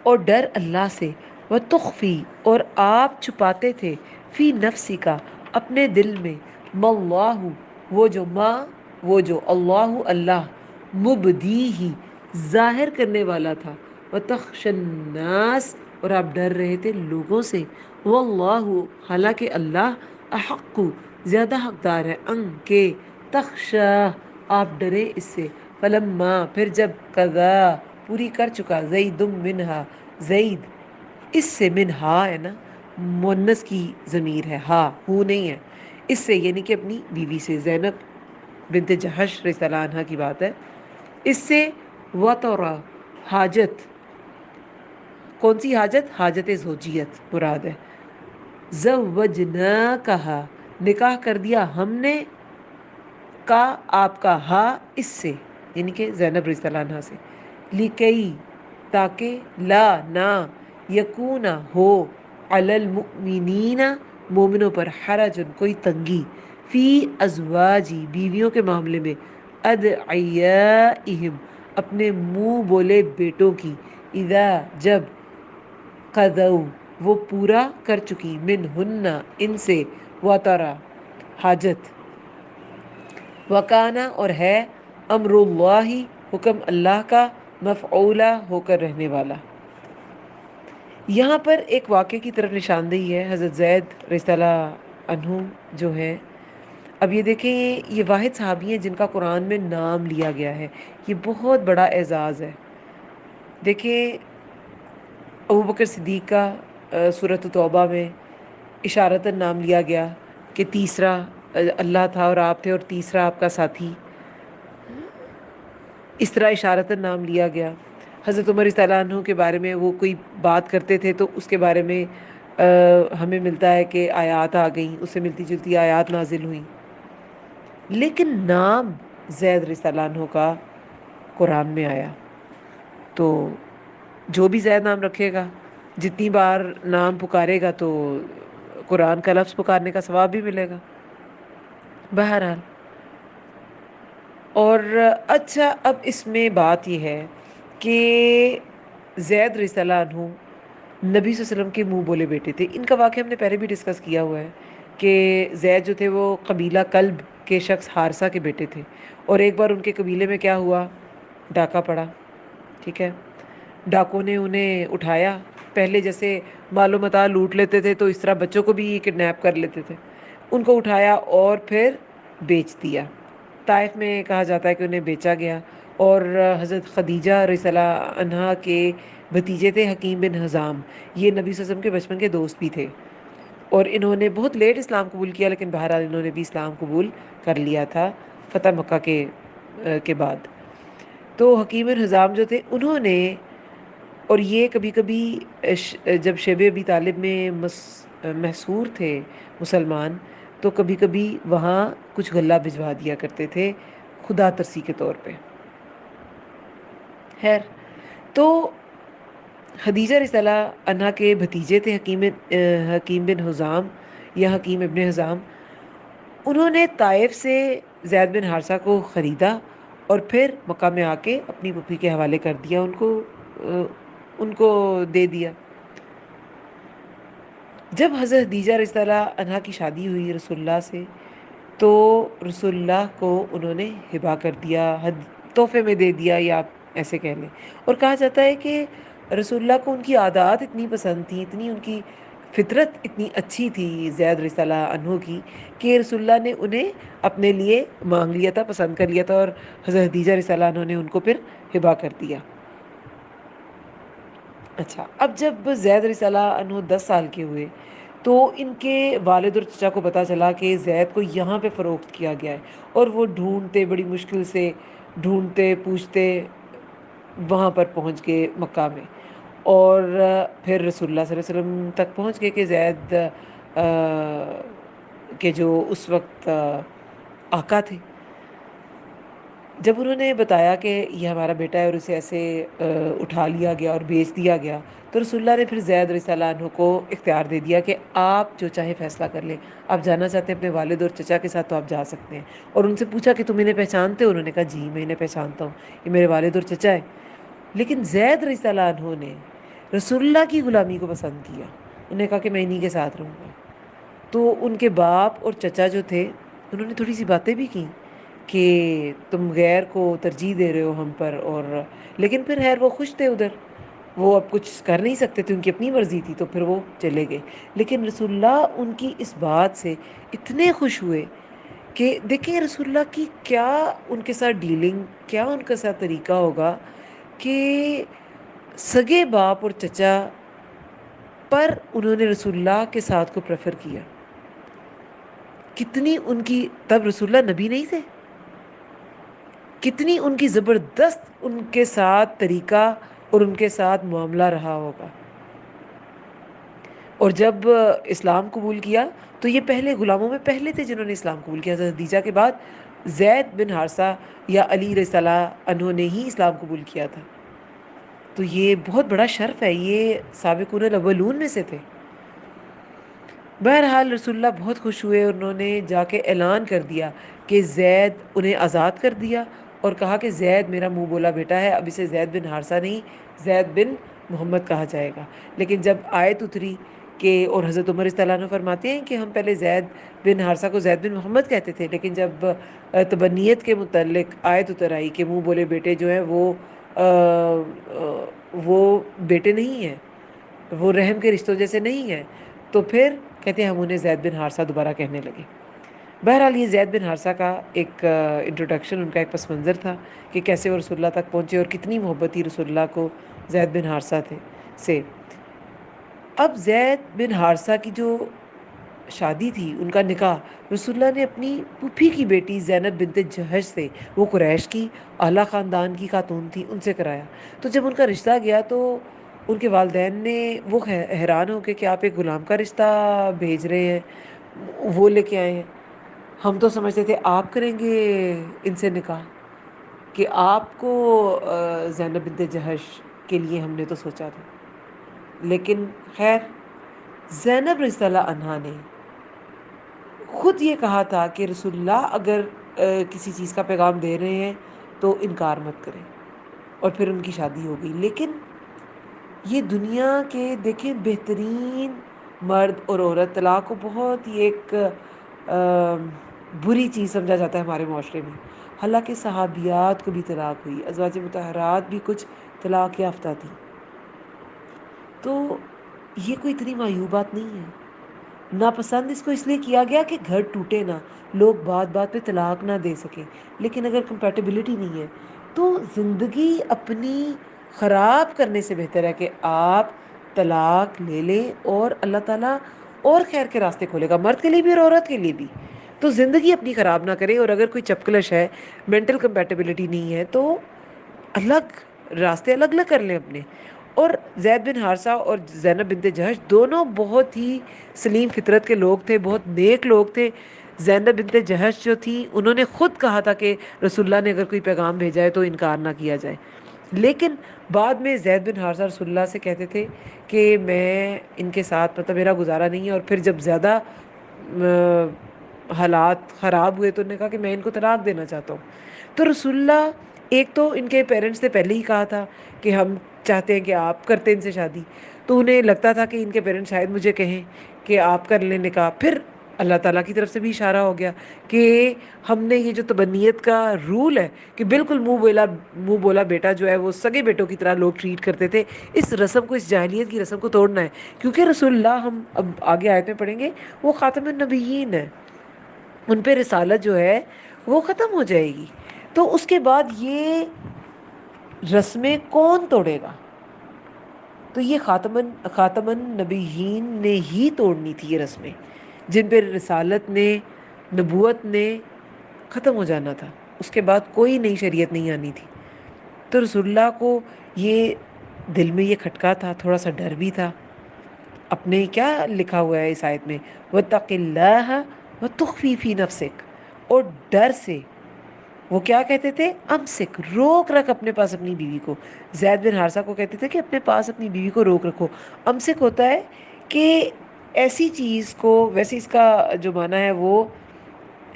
Speaker 1: اور ڈر اللہ سے، وتخفی، اور آپ چھپاتے تھے، فی نفسی کا، اپنے دل میں، ماللہ، وہ جو اللہ، اللہ، مبدی ہی، ظاہر کرنے والا تھا، وتخشى الناس، اور آپ ڈر رہے تھے لوگوں سے، واللہ، حالانکہ اللہ، احق، زیادہ حقدار ہے، ان کے، تخشى، آپ ڈرے اس سے، فلما، پھر جب، قضا، پوری کر چکا، زید منہا، زید اس سے، منہا ہے نا، مونس کی ضمیر ہے، ہا، ہو نہیں ہے، اس سے یعنی کہ اپنی بیوی سے، زینب بنت جہش رضی اللہ عنہ کی بات ہے، اس سے، وطرا، حاجت، کون سی حاجت؟ حاجت زوجیت مراد ہے، زوجناکہا، نکاح کر دیا ہم نے، کا، آپ کا، ہا، اس سے، یعنی کہ زینب رضی اللہ عنہ سے، لکئی، تاکہ، لا، نہ، یکونا، ہو، علی المؤمنین، مومنوں پر، حرج، کوئی تنگی، فی ازواجی، بیویوں کے معاملے میں، ادعیائہم، اپنے منہ بولے بیٹوں کی، اذا، جب، قضوا، وہ پورا کر چکی، منہن، ان سے، وطرا، حاجت، وکانا، اور ہے، امر اللہ، حکم اللہ کا، مفعولا، ہو کر رہنے والا۔ یہاں پر ایک واقعے کی طرف نشاندہی ہے، حضرت زید رضی اللہ عنہ جو ہے، اب یہ دیکھیں یہ واحد صحابی ہیں جن کا قرآن میں نام لیا گیا ہے، یہ بہت بڑا اعزاز ہے۔ دیکھیں ابوبکر صدیق کا سورۃ توبہ میں اشارتاً نام لیا گیا کہ تیسرا اللہ تھا اور آپ تھے، اور تیسرا آپ کا ساتھی، اس طرح اشارتاً نام لیا گیا۔ حضرت عمر رضی اللہ عنہ کے بارے میں وہ کوئی بات کرتے تھے تو اس کے بارے میں ہمیں ملتا ہے کہ آیات آ گئیں، اس سے ملتی جلتی آیات نازل ہوئیں، لیکن نام زید رضی اللہ عنہ کا قرآن میں آیا۔ تو جو بھی زید نام رکھے گا، جتنی بار نام پکارے گا تو قرآن کا لفظ پکارنے کا ثواب بھی ملے گا بہرحال۔ اور اچھا اب اس میں بات یہ ہے کہ زید رضی اللہ عنہ نبی صلی اللہ علیہ وسلم کے منہ بولے بیٹے تھے۔ ان کا واقعہ ہم نے پہلے بھی ڈسکس کیا ہوا ہے کہ زید جو تھے وہ قبیلہ کلب کے شخص حارثہ کے بیٹے تھے، اور ایک بار ان کے قبیلے میں کیا ہوا، ڈاکہ پڑا، ٹھیک ہے، ڈاکوں نے انہیں اٹھایا، پہلے جیسے مال و متاع لوٹ لیتے تھے تو اس طرح بچوں کو بھی کڈنیپ کر لیتے تھے، ان کو اٹھایا اور پھر بیچ دیا۔ طائف میں کہا جاتا ہے کہ انہیں بیچا گیا، اور حضرت خدیجہ رضی اللہ عنہا کے بھتیجے تھے حکیم بن حزام، یہ نبی صلی اللہ علیہ وسلم کے بچپن کے دوست بھی تھے، اور انہوں نے بہت لیٹ اسلام قبول کیا، لیکن بہرحال انہوں نے بھی اسلام قبول کر لیا تھا فتح مکہ کے بعد۔ تو حکیم بن حزام جو تھے انہوں نے، اور یہ کبھی کبھی جب شیب ابی طالب میں محصور تھے مسلمان، تو کبھی کبھی وہاں کچھ غلہ بھجوا دیا کرتے تھے خدا ترسی کے طور پہ۔ خیر، تو خدیجہ رضی اللہ عنہا کے بھتیجے تھے حکیم بن حزام یا حکیم ابن حزام، انہوں نے طائف سے زید بن حارثہ کو خریدا اور پھر مکہ میں آ کے اپنی پھوپھی کے حوالے کر دیا، ان کو دے دیا۔ جب حضرت خدیجہ رضی اللہ عنہا کی شادی ہوئی رسول اللہ سے، تو رسول اللہ کو انہوں نے ہبا کر دیا، تحفے میں دے دیا، یا آپ ایسے کہہ لیں۔ اور کہا جاتا ہے کہ رسول اللہ کو ان کی عادات اتنی پسند تھیں، اتنی ان کی فطرت اتنی اچھی تھی زید رضی اللہ عنہ کی، کہ رسول اللہ نے انہیں اپنے لیے مانگ لیا تھا، پسند کر لیا تھا، اور حضرت خدیجہ رضی اللہ عنہ نے ان کو پھر ہبا کر دیا۔ اچھا، اب جب زید رضی اللہ عنہ 10 سال کے ہوئے تو ان کے والد اور چچا کو پتہ چلا کہ زید کو یہاں پہ فروخت کیا گیا ہے، اور وہ ڈھونڈتے، بڑی مشکل سے ڈھونڈتے پوچھتے وہاں پر پہنچ گئے مکہ میں، اور پھر رسول اللہ صلی اللہ علیہ وسلم تک پہنچ گئے کہ زید کہ جو اس وقت آقا تھے۔ جب انہوں نے بتایا کہ یہ ہمارا بیٹا ہے اور اسے ایسے اٹھا لیا گیا اور بیچ دیا گیا، تو رسول اللہ نے پھر زید رضی اللہ عنہ کو اختیار دے دیا کہ آپ جو چاہے فیصلہ کر لیں، آپ جانا چاہتے ہیں اپنے والد اور چچا کے ساتھ تو آپ جا سکتے ہیں۔ اور ان سے پوچھا کہ تم انہیں پہچانتے ہو؟ انہوں نے کہا جی میں انہیں پہچانتا ہوں، یہ میرے والد اور چچا ہے۔ لیکن زید رضی اللہ عنہ نے رسول اللہ کی غلامی کو پسند کیا، انہوں نے کہا کہ میں انہی کے ساتھ رہوں گا۔ تو ان کے باپ اور چچا جو تھے انہوں نے تھوڑی سی باتیں بھی کی کہ تم غیر کو ترجیح دے رہے ہو ہم پر، اور لیکن پھر خیر وہ خوش تھے ادھر، وہ اب کچھ کر نہیں سکتے تھے، ان کی اپنی مرضی تھی، تو پھر وہ چلے گئے۔ لیکن رسول اللہ ان کی اس بات سے اتنے خوش ہوئے کہ دیکھیں رسول اللہ کی کیا ان کے ساتھ ڈیلنگ، کیا ان کے ساتھ طریقہ ہوگا کہ سگے باپ اور چچا پر انہوں نے رسول اللہ کے ساتھ کو پریفر کیا۔ کتنی ان کی، تب رسول اللہ نبی نہیں تھے، کتنی ان کی زبردست ان کے ساتھ طریقہ اور ان کے ساتھ معاملہ رہا ہوگا۔ اور جب اسلام قبول کیا تو یہ پہلے غلاموں میں پہلے تھے جنہوں نے اسلام قبول کیا، حضرت خدیجہ کے بعد زید بن حارثہ یا علی رضی اللہ عنہ نے ہی اسلام قبول کیا تھا۔ تو یہ بہت بڑا شرف ہے، یہ سابقون الاولون میں سے تھے۔ بہرحال رسول اللہ بہت خوش ہوئے، اور انہوں نے جا کے اعلان کر دیا کہ زید انہیں آزاد کر دیا، اور کہا کہ زید میرا منہ بولا بیٹا ہے، اب اسے زید بن حارثہ نہیں زید بن محمد کہا جائے گا۔ لیکن جب آیت اتری کہ، اور حضرت عمر رضی اللہ عنہ فرماتے ہیں کہ ہم پہلے زید بن حارثہ کو زید بن محمد کہتے تھے، لیکن جب تبنیت کے متعلق آیت اتر آئی کہ منہ بولے بیٹے جو ہیں وہ بیٹے نہیں ہیں، وہ رحم کے رشتوں جیسے نہیں ہیں، تو پھر کہتے ہیں ہم انہیں زید بن حارثہ دوبارہ کہنے لگے۔ بہرحال یہ زید بن حارثہ کا ایک انٹروڈکشن، ان کا ایک پس منظر تھا کہ کیسے وہ رسول اللہ تک پہنچے اور کتنی محبت تھی رسول اللہ کو زید بن حارثہ سے۔ اب زید بن حارثہ کی جو شادی تھی، ان کا نکاح رسول اللہ نے اپنی پھوپھی کی بیٹی زینب بنت جہش سے، وہ قریش کی اعلیٰ خاندان کی خاتون تھی، ان سے کرایا۔ تو جب ان کا رشتہ گیا تو ان کے والدین نے وہ حیران ہو کے کہ آپ ایک غلام کا رشتہ بھیج رہے ہیں، وہ لے کے آئے ہیں، ہم تو سمجھتے تھے آپ کریں گے ان سے نکاح، کہ آپ کو زینب بنت جہش کے لیے ہم نے تو سوچا تھا۔ لیکن خیر، زینب رضی اللہ عنہا نے خود یہ کہا تھا کہ رسول اللہ اگر کسی چیز کا پیغام دے رہے ہیں تو انکار مت کریں، اور پھر ان کی شادی ہو گئی۔ لیکن یہ دنیا کے دیکھیں بہترین مرد اور عورت، طلاق کو بہت ہی ایک بری چیز سمجھا جاتا ہے ہمارے معاشرے میں، حالانکہ صحابیات کو بھی طلاق ہوئی، ازواج مطہرات بھی کچھ طلاق یافتہ تھی۔ تو یہ کوئی اتنی معیوب بات نہیں ہے۔ ناپسند اس کو اس لیے کیا گیا کہ گھر ٹوٹے نہ، لوگ بات بات پہ طلاق نہ دے سکیں۔ لیکن اگر کمپیٹیبلٹی نہیں ہے تو زندگی اپنی خراب کرنے سے بہتر ہے کہ آپ طلاق لے لیں، اور اللہ تعالیٰ اور خیر کے راستے کھولے گا، مرد کے لیے بھی اور عورت کے لیے بھی۔ تو زندگی اپنی خراب نہ کرے، اور اگر کوئی چپکلش ہے، مینٹل کمپیٹیبلٹی نہیں ہے، تو الگ راستے الگ الگ کر لیں اپنے۔ اور زید بن حارثہ اور زینب بنت جہش دونوں بہت ہی سلیم فطرت کے لوگ تھے، بہت نیک لوگ تھے۔ زینب بنت جہش جو تھی، انہوں نے خود کہا تھا کہ رسول اللہ نے اگر کوئی پیغام بھیجا ہے تو انکار نہ کیا جائے۔ لیکن بعد میں زید بن حارثہ رسول اللہ سے کہتے تھے کہ میں ان کے ساتھ مطلب میرا گزارا نہیں ہے، اور پھر جب زیادہ حالات خراب ہوئے تو انہوں نے کہا کہ میں ان کو طلاق دینا چاہتا ہوں۔ تو رسول اللہ، ایک تو ان کے پیرنٹس نے پہلے ہی کہا تھا کہ ہم چاہتے ہیں کہ آپ کرتے ان سے شادی، تو انہیں لگتا تھا کہ ان کے پیرنٹس شاید مجھے کہیں کہ آپ کر لیں نکاح۔ پھر اللہ تعالیٰ کی طرف سے بھی اشارہ ہو گیا کہ ہم نے یہ جو تبنیت کا رول ہے کہ بالکل منہ بولا بیٹا جو ہے وہ سگے بیٹوں کی طرح لوگ ٹریٹ کرتے تھے، اس رسم کو، اس جاہلیت کی رسم کو توڑنا ہے، کیونکہ رسول اللہ، ہم اب آگے آیت میں پڑھیں گے، وہ خاتم النبیین ہے، ان پہ رسالت جو ہے وہ ختم ہو جائے گی۔ تو اس کے بعد یہ رسمیں کون توڑے گا؟ تو یہ خاتم النبیین نے ہی توڑنی تھی، یہ رسمیں جن پہ رسالت نے، نبوت نے ختم ہو جانا تھا، اس کے بعد کوئی نئی شریعت نہیں آنی تھی۔ تو رسول اللہ کو یہ دل میں یہ کھٹکا تھا، تھوڑا سا ڈر بھی تھا۔ اپنے کیا لکھا ہوا ہے اس آیت میں، وَاتَّقِ اللَّهَ وَتُخْفِي فِي نَفْسِكَ، اور ڈر سے وہ کیا کہتے تھے، امسک، روک رکھ اپنے پاس اپنی بیوی کو۔ زید بن حارثہ کو کہتے تھے کہ اپنے پاس اپنی بیوی کو روک رکھو۔ امسک ہوتا ہے کہ ایسی چیز کو، ویسے اس کا جو معنی ہے وہ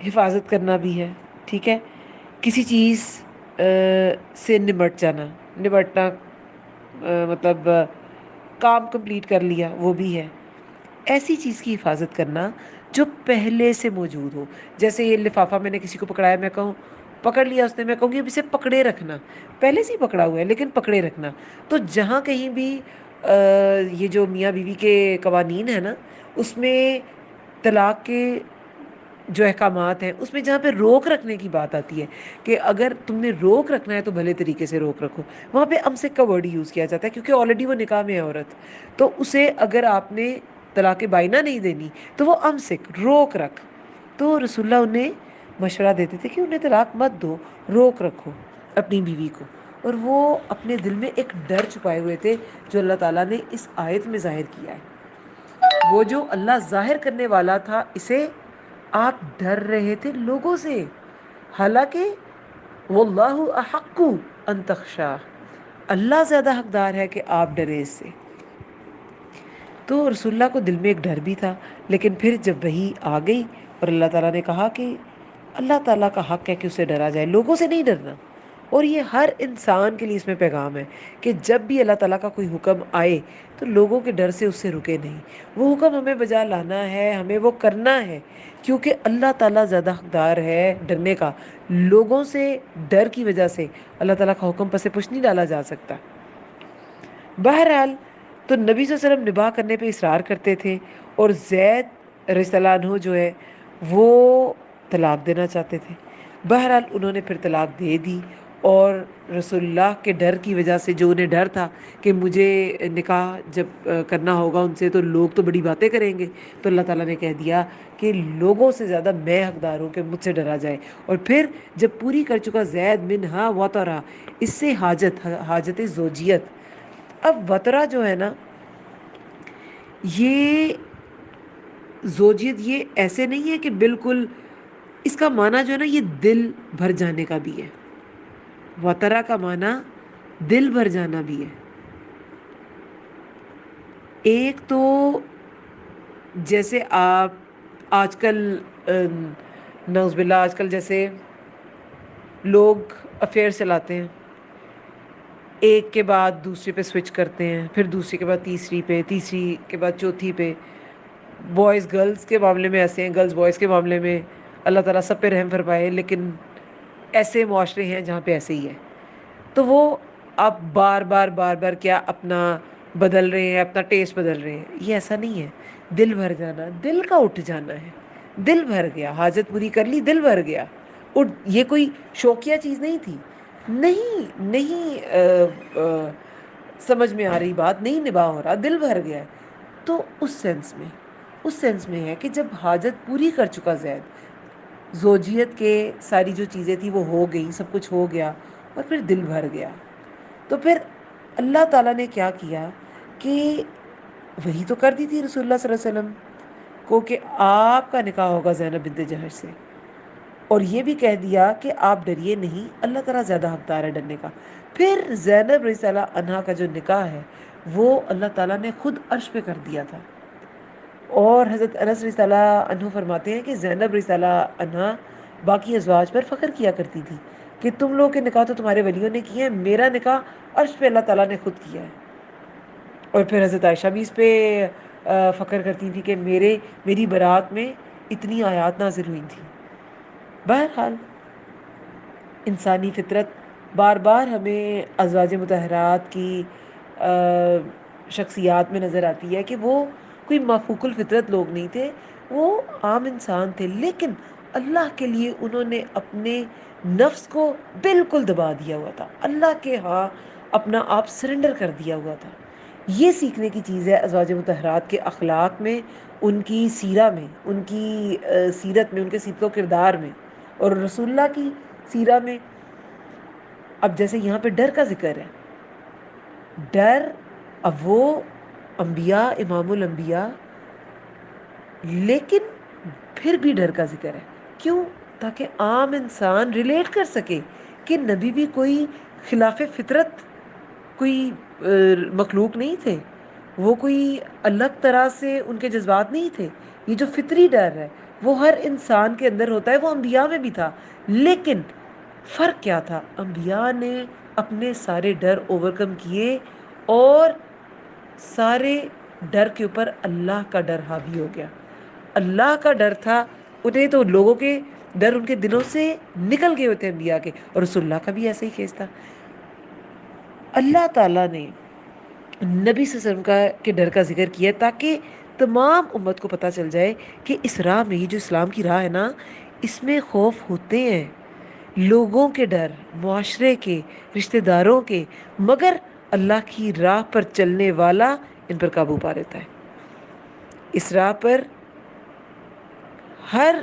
Speaker 1: حفاظت کرنا بھی ہے، ٹھیک ہے، کسی چیز سے نمٹنا، مطلب کام کمپلیٹ کر لیا، وہ بھی ہے۔ ایسی چیز کی حفاظت کرنا جو پہلے سے موجود ہو، جیسے یہ لفافہ میں نے کسی کو پکڑایا، میں کہوں پکڑ لیا اس نے، میں کہوں گی اب اسے پکڑے رکھنا، پہلے سے ہی پکڑا ہوا ہے لیکن پکڑے رکھنا۔ تو جہاں کہیں بھی یہ جو میاں بیوی کے قوانین ہیں نا، اس میں طلاق کے جو احکامات ہیں، اس میں جہاں پہ روک رکھنے کی بات آتی ہے کہ اگر تم نے روک رکھنا ہے تو بھلے طریقے سے روک رکھو، وہاں پہ امسک کا ورڈ یوز کیا جاتا ہے، کیونکہ آلریڈی وہ نکاح میں ہے عورت، تو اسے اگر آپ نے طلاق بائنہ نہیں دینی تو وہ امسک، روک رکھ۔ تو رسول اللہ انہیں مشورہ دیتے تھے کہ انہیں طلاق مت دو، روک رکھو اپنی بیوی کو۔ اور وہ اپنے دل میں ایک ڈر چھپائے ہوئے تھے جو اللہ تعالیٰ نے اس آیت میں ظاہر کیا ہے۔ وہ جو اللہ ظاہر کرنے والا تھا، اسے آپ ڈر رہے تھے لوگوں سے، حالانکہ واللہ احق ان تخشاہ، اللہ زیادہ حقدار ہے کہ آپ ڈریں اس سے۔ تو رسول اللہ کو دل میں ایک ڈر بھی تھا، لیکن پھر جب وحی آ گئی اور اللہ تعالیٰ نے کہا کہ اللہ تعالیٰ کا حق ہے کہ اسے ڈرا جائے، لوگوں سے نہیں ڈرنا۔ اور یہ ہر انسان کے لیے اس میں پیغام ہے کہ جب بھی اللہ تعالیٰ کا کوئی حکم آئے تو لوگوں کے ڈر سے اس سے رکے نہیں، وہ حکم ہمیں بجا لانا ہے، ہمیں وہ کرنا ہے، کیونکہ اللہ تعالیٰ زیادہ حقدار ہے ڈرنے کا۔ لوگوں سے ڈر کی وجہ سے اللہ تعالیٰ کا حکم پس پش نہیں ڈالا جا سکتا۔ بہرحال تو نبی صلی اللہ علیہ وسلم نباہ کرنے پہ اصرار کرتے تھے، اور زید رضی اللہ عنہ جو ہے وہ طلاق دینا چاہتے تھے۔ بہرحال انہوں نے پھر طلاق دے دی، اور رسول اللہ کے ڈر کی وجہ سے، جو انہیں ڈر تھا کہ مجھے نکاح جب کرنا ہوگا ان سے تو لوگ تو بڑی باتیں کریں گے، تو اللہ تعالیٰ نے کہہ دیا کہ لوگوں سے زیادہ میں حقدار ہوں کہ مجھ سے ڈرا جائے۔ اور پھر جب پوری کر چکا زید منہا وطرا، اس سے حاجت زوجیت۔ اب وطرا جو ہے نا، یہ زوجیت یہ ایسے نہیں ہے کہ بالکل، اس کا معنی جو ہے نا یہ دل بھر جانے کا بھی ہے۔ وطرا کا معنی دل بھر جانا بھی ہے۔ ایک تو جیسے آپ آج کل نعوذ باللہ آج کل جیسے لوگ افیئر چلاتے ہیں، ایک کے بعد دوسرے پہ سوئچ کرتے ہیں، پھر دوسری کے بعد تیسری پہ، تیسری کے بعد چوتھی پہ۔ بوائز گرلز کے معاملے میں ایسے ہیں، گرلز بوائز کے معاملے میں، اللہ تعالیٰ سب پہ رحم فرمائے، لیکن ایسے معاشرے ہیں جہاں پہ ایسے ہی ہے۔ تو وہ آپ بار بار بار بار کیا اپنا بدل رہے ہیں، اپنا ٹیسٹ بدل رہے ہیں۔ یہ ایسا نہیں ہے۔ دل بھر جانا، دل کا اٹھ جانا ہے۔ دل بھر گیا، حاجت پوری کر لی، دل بھر گیا۔ اور یہ کوئی شوقیہ چیز نہیں تھی، نہیں نہیں سمجھ میں آ رہی بات، نہیں نباہ ہو رہا، دل بھر گیا ہے۔ تو اس سینس میں ہے کہ جب حاجت پوری کر چکا زید، زوجیت کے ساری جو چیزیں تھیں وہ ہو گئی، سب کچھ ہو گیا، اور پھر دل بھر گیا، تو پھر اللہ تعالیٰ نے کیا کیا کہ وہی تو کر دی تھی رسول اللہ صلی اللہ علیہ وسلم کو کہ آپ کا نکاح ہوگا زینب بنت جہش سے، اور یہ بھی کہہ دیا کہ آپ ڈریے نہیں، اللہ تعالیٰ زیادہ حقدار ہے ڈرنے کا۔ پھر زینب رضی اللہ عنہا کا جو نکاح ہے وہ اللہ تعالیٰ نے خود عرش پہ کر دیا تھا۔ اور حضرت انس رضی اللہ عنہ فرماتے ہیں کہ زینب رضی اللہ عنہا باقی ازواج پر فخر کیا کرتی تھی کہ تم لوگ کے نکاح تو تمہارے ولیوں نے کیے ہیں، میرا نکاح عرش پہ اللہ تعالیٰ نے خود کیا ہے۔ اور پھر حضرت عائشہ بھی اس پہ فخر کرتی تھی کہ میری برات میں اتنی آیات نازل ہوئی تھیں۔ بہرحال انسانی فطرت بار بار ہمیں ازواج مطہرات کی شخصیات میں نظر آتی ہے کہ وہ کوئی مافوق الفطرت لوگ نہیں تھے، وہ عام انسان تھے، لیکن اللہ کے لیے انہوں نے اپنے نفس کو بالکل دبا دیا ہوا تھا، اللہ کے ہاں اپنا آپ سرنڈر کر دیا ہوا تھا۔ یہ سیکھنے کی چیز ہے ازواج مطہرات کے اخلاق میں، ان کی سیرہ میں، ان کی سیرت میں، ان کے سیرت و کردار میں، اور رسول اللہ کی سیرہ میں۔ اب جیسے یہاں پہ ڈر کا ذکر ہے، ڈر، اب وہ انبیاء، امام الانبیاء، لیکن پھر بھی ڈر کا ذکر ہے، کیوں؟ تاکہ عام انسان ریلیٹ کر سکے کہ نبی بھی کوئی خلاف فطرت کوئی مخلوق نہیں تھے، وہ کوئی الگ طرح سے ان کے جذبات نہیں تھے۔ یہ جو فطری ڈر ہے وہ ہر انسان کے اندر ہوتا ہے، وہ انبیاء میں بھی تھا، لیکن فرق کیا تھا؟ انبیاء نے اپنے سارے ڈر اوورکم کیے، اور سارے ڈر کے اوپر اللہ کا ڈر حاوی ہو گیا۔ اللہ کا ڈر تھا انہیں، تو لوگوں کے ڈر ان کے دلوں سے نکل گئے ہوتے انبیاء کے، اور رسول اللہ کا بھی ایسا ہی کیس تھا۔ اللہ تعالیٰ نے نبی صلی اللہ علیہ وسلم کے ڈر کا ذکر کیا تاکہ تمام امت کو پتہ چل جائے کہ اس راہ میں، یہ جو اسلام کی راہ ہے نا، اس میں خوف ہوتے ہیں، لوگوں کے ڈر، معاشرے کے، رشتہ داروں کے، مگر اللہ کی راہ پر چلنے والا ان پر قابو پا لیتا ہے۔ اس راہ پر ہر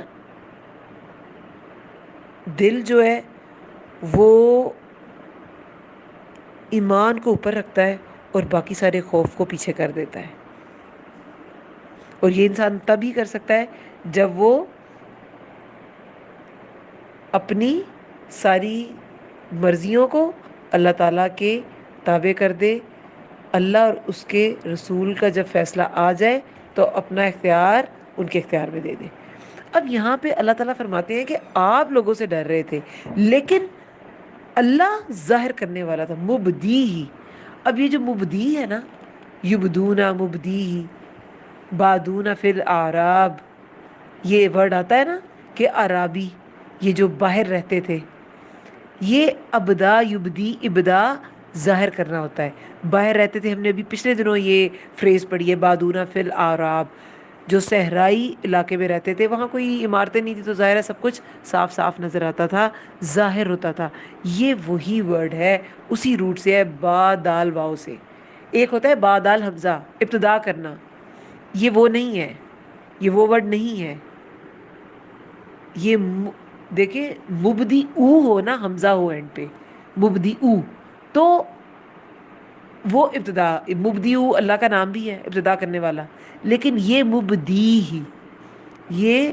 Speaker 1: دل جو ہے وہ ایمان کو اوپر رکھتا ہے اور باقی سارے خوف کو پیچھے کر دیتا ہے، اور یہ انسان تب ہی کر سکتا ہے جب وہ اپنی ساری مرضیوں کو اللہ تعالیٰ کے تابع کر دے۔ اللہ اور اس کے رسول کا جب فیصلہ آ جائے تو اپنا اختیار ان کے اختیار میں دے دے۔ اب یہاں پہ اللہ تعالیٰ فرماتے ہیں کہ آپ لوگوں سے ڈر رہے تھے، لیکن اللہ ظاہر کرنے والا تھا، مبدی ہی۔ اب یہ جو مبدی ہے نا، یبدونا مبدی ہی، بادونا فی الاعراب، یہ ورڈ آتا ہے نا کہ عرابی، یہ جو باہر رہتے تھے، یہ ابدا یبدی، ابدا ظاہر کرنا ہوتا ہے. باہر رہتے تھے, ہم نے ابھی پچھلے دنوں یہ فریز پڑھی ہے, بادونا فی الاعراب, جو صحرائی علاقے میں رہتے تھے, وہاں کوئی عمارتیں نہیں تھی, تو ظاہر ہے سب کچھ صاف صاف نظر آتا تھا, ظاہر ہوتا تھا. یہ وہی ورڈ ہے, اسی روٹ سے ہے, با دال واؤ سے. ایک ہوتا ہے با دال حمزہ, ابتدا کرنا, یہ وہ نہیں ہے, یہ وہ ورڈ نہیں ہے. یہ دیکھیں, مبدی او ہو نا, حمزہ ہو اینڈ پہ, مبدی او, تو وہ ابتدا. مبدی او اللہ کا نام بھی ہے, ابتدا کرنے والا, لیکن یہ مبدی ہی, یہ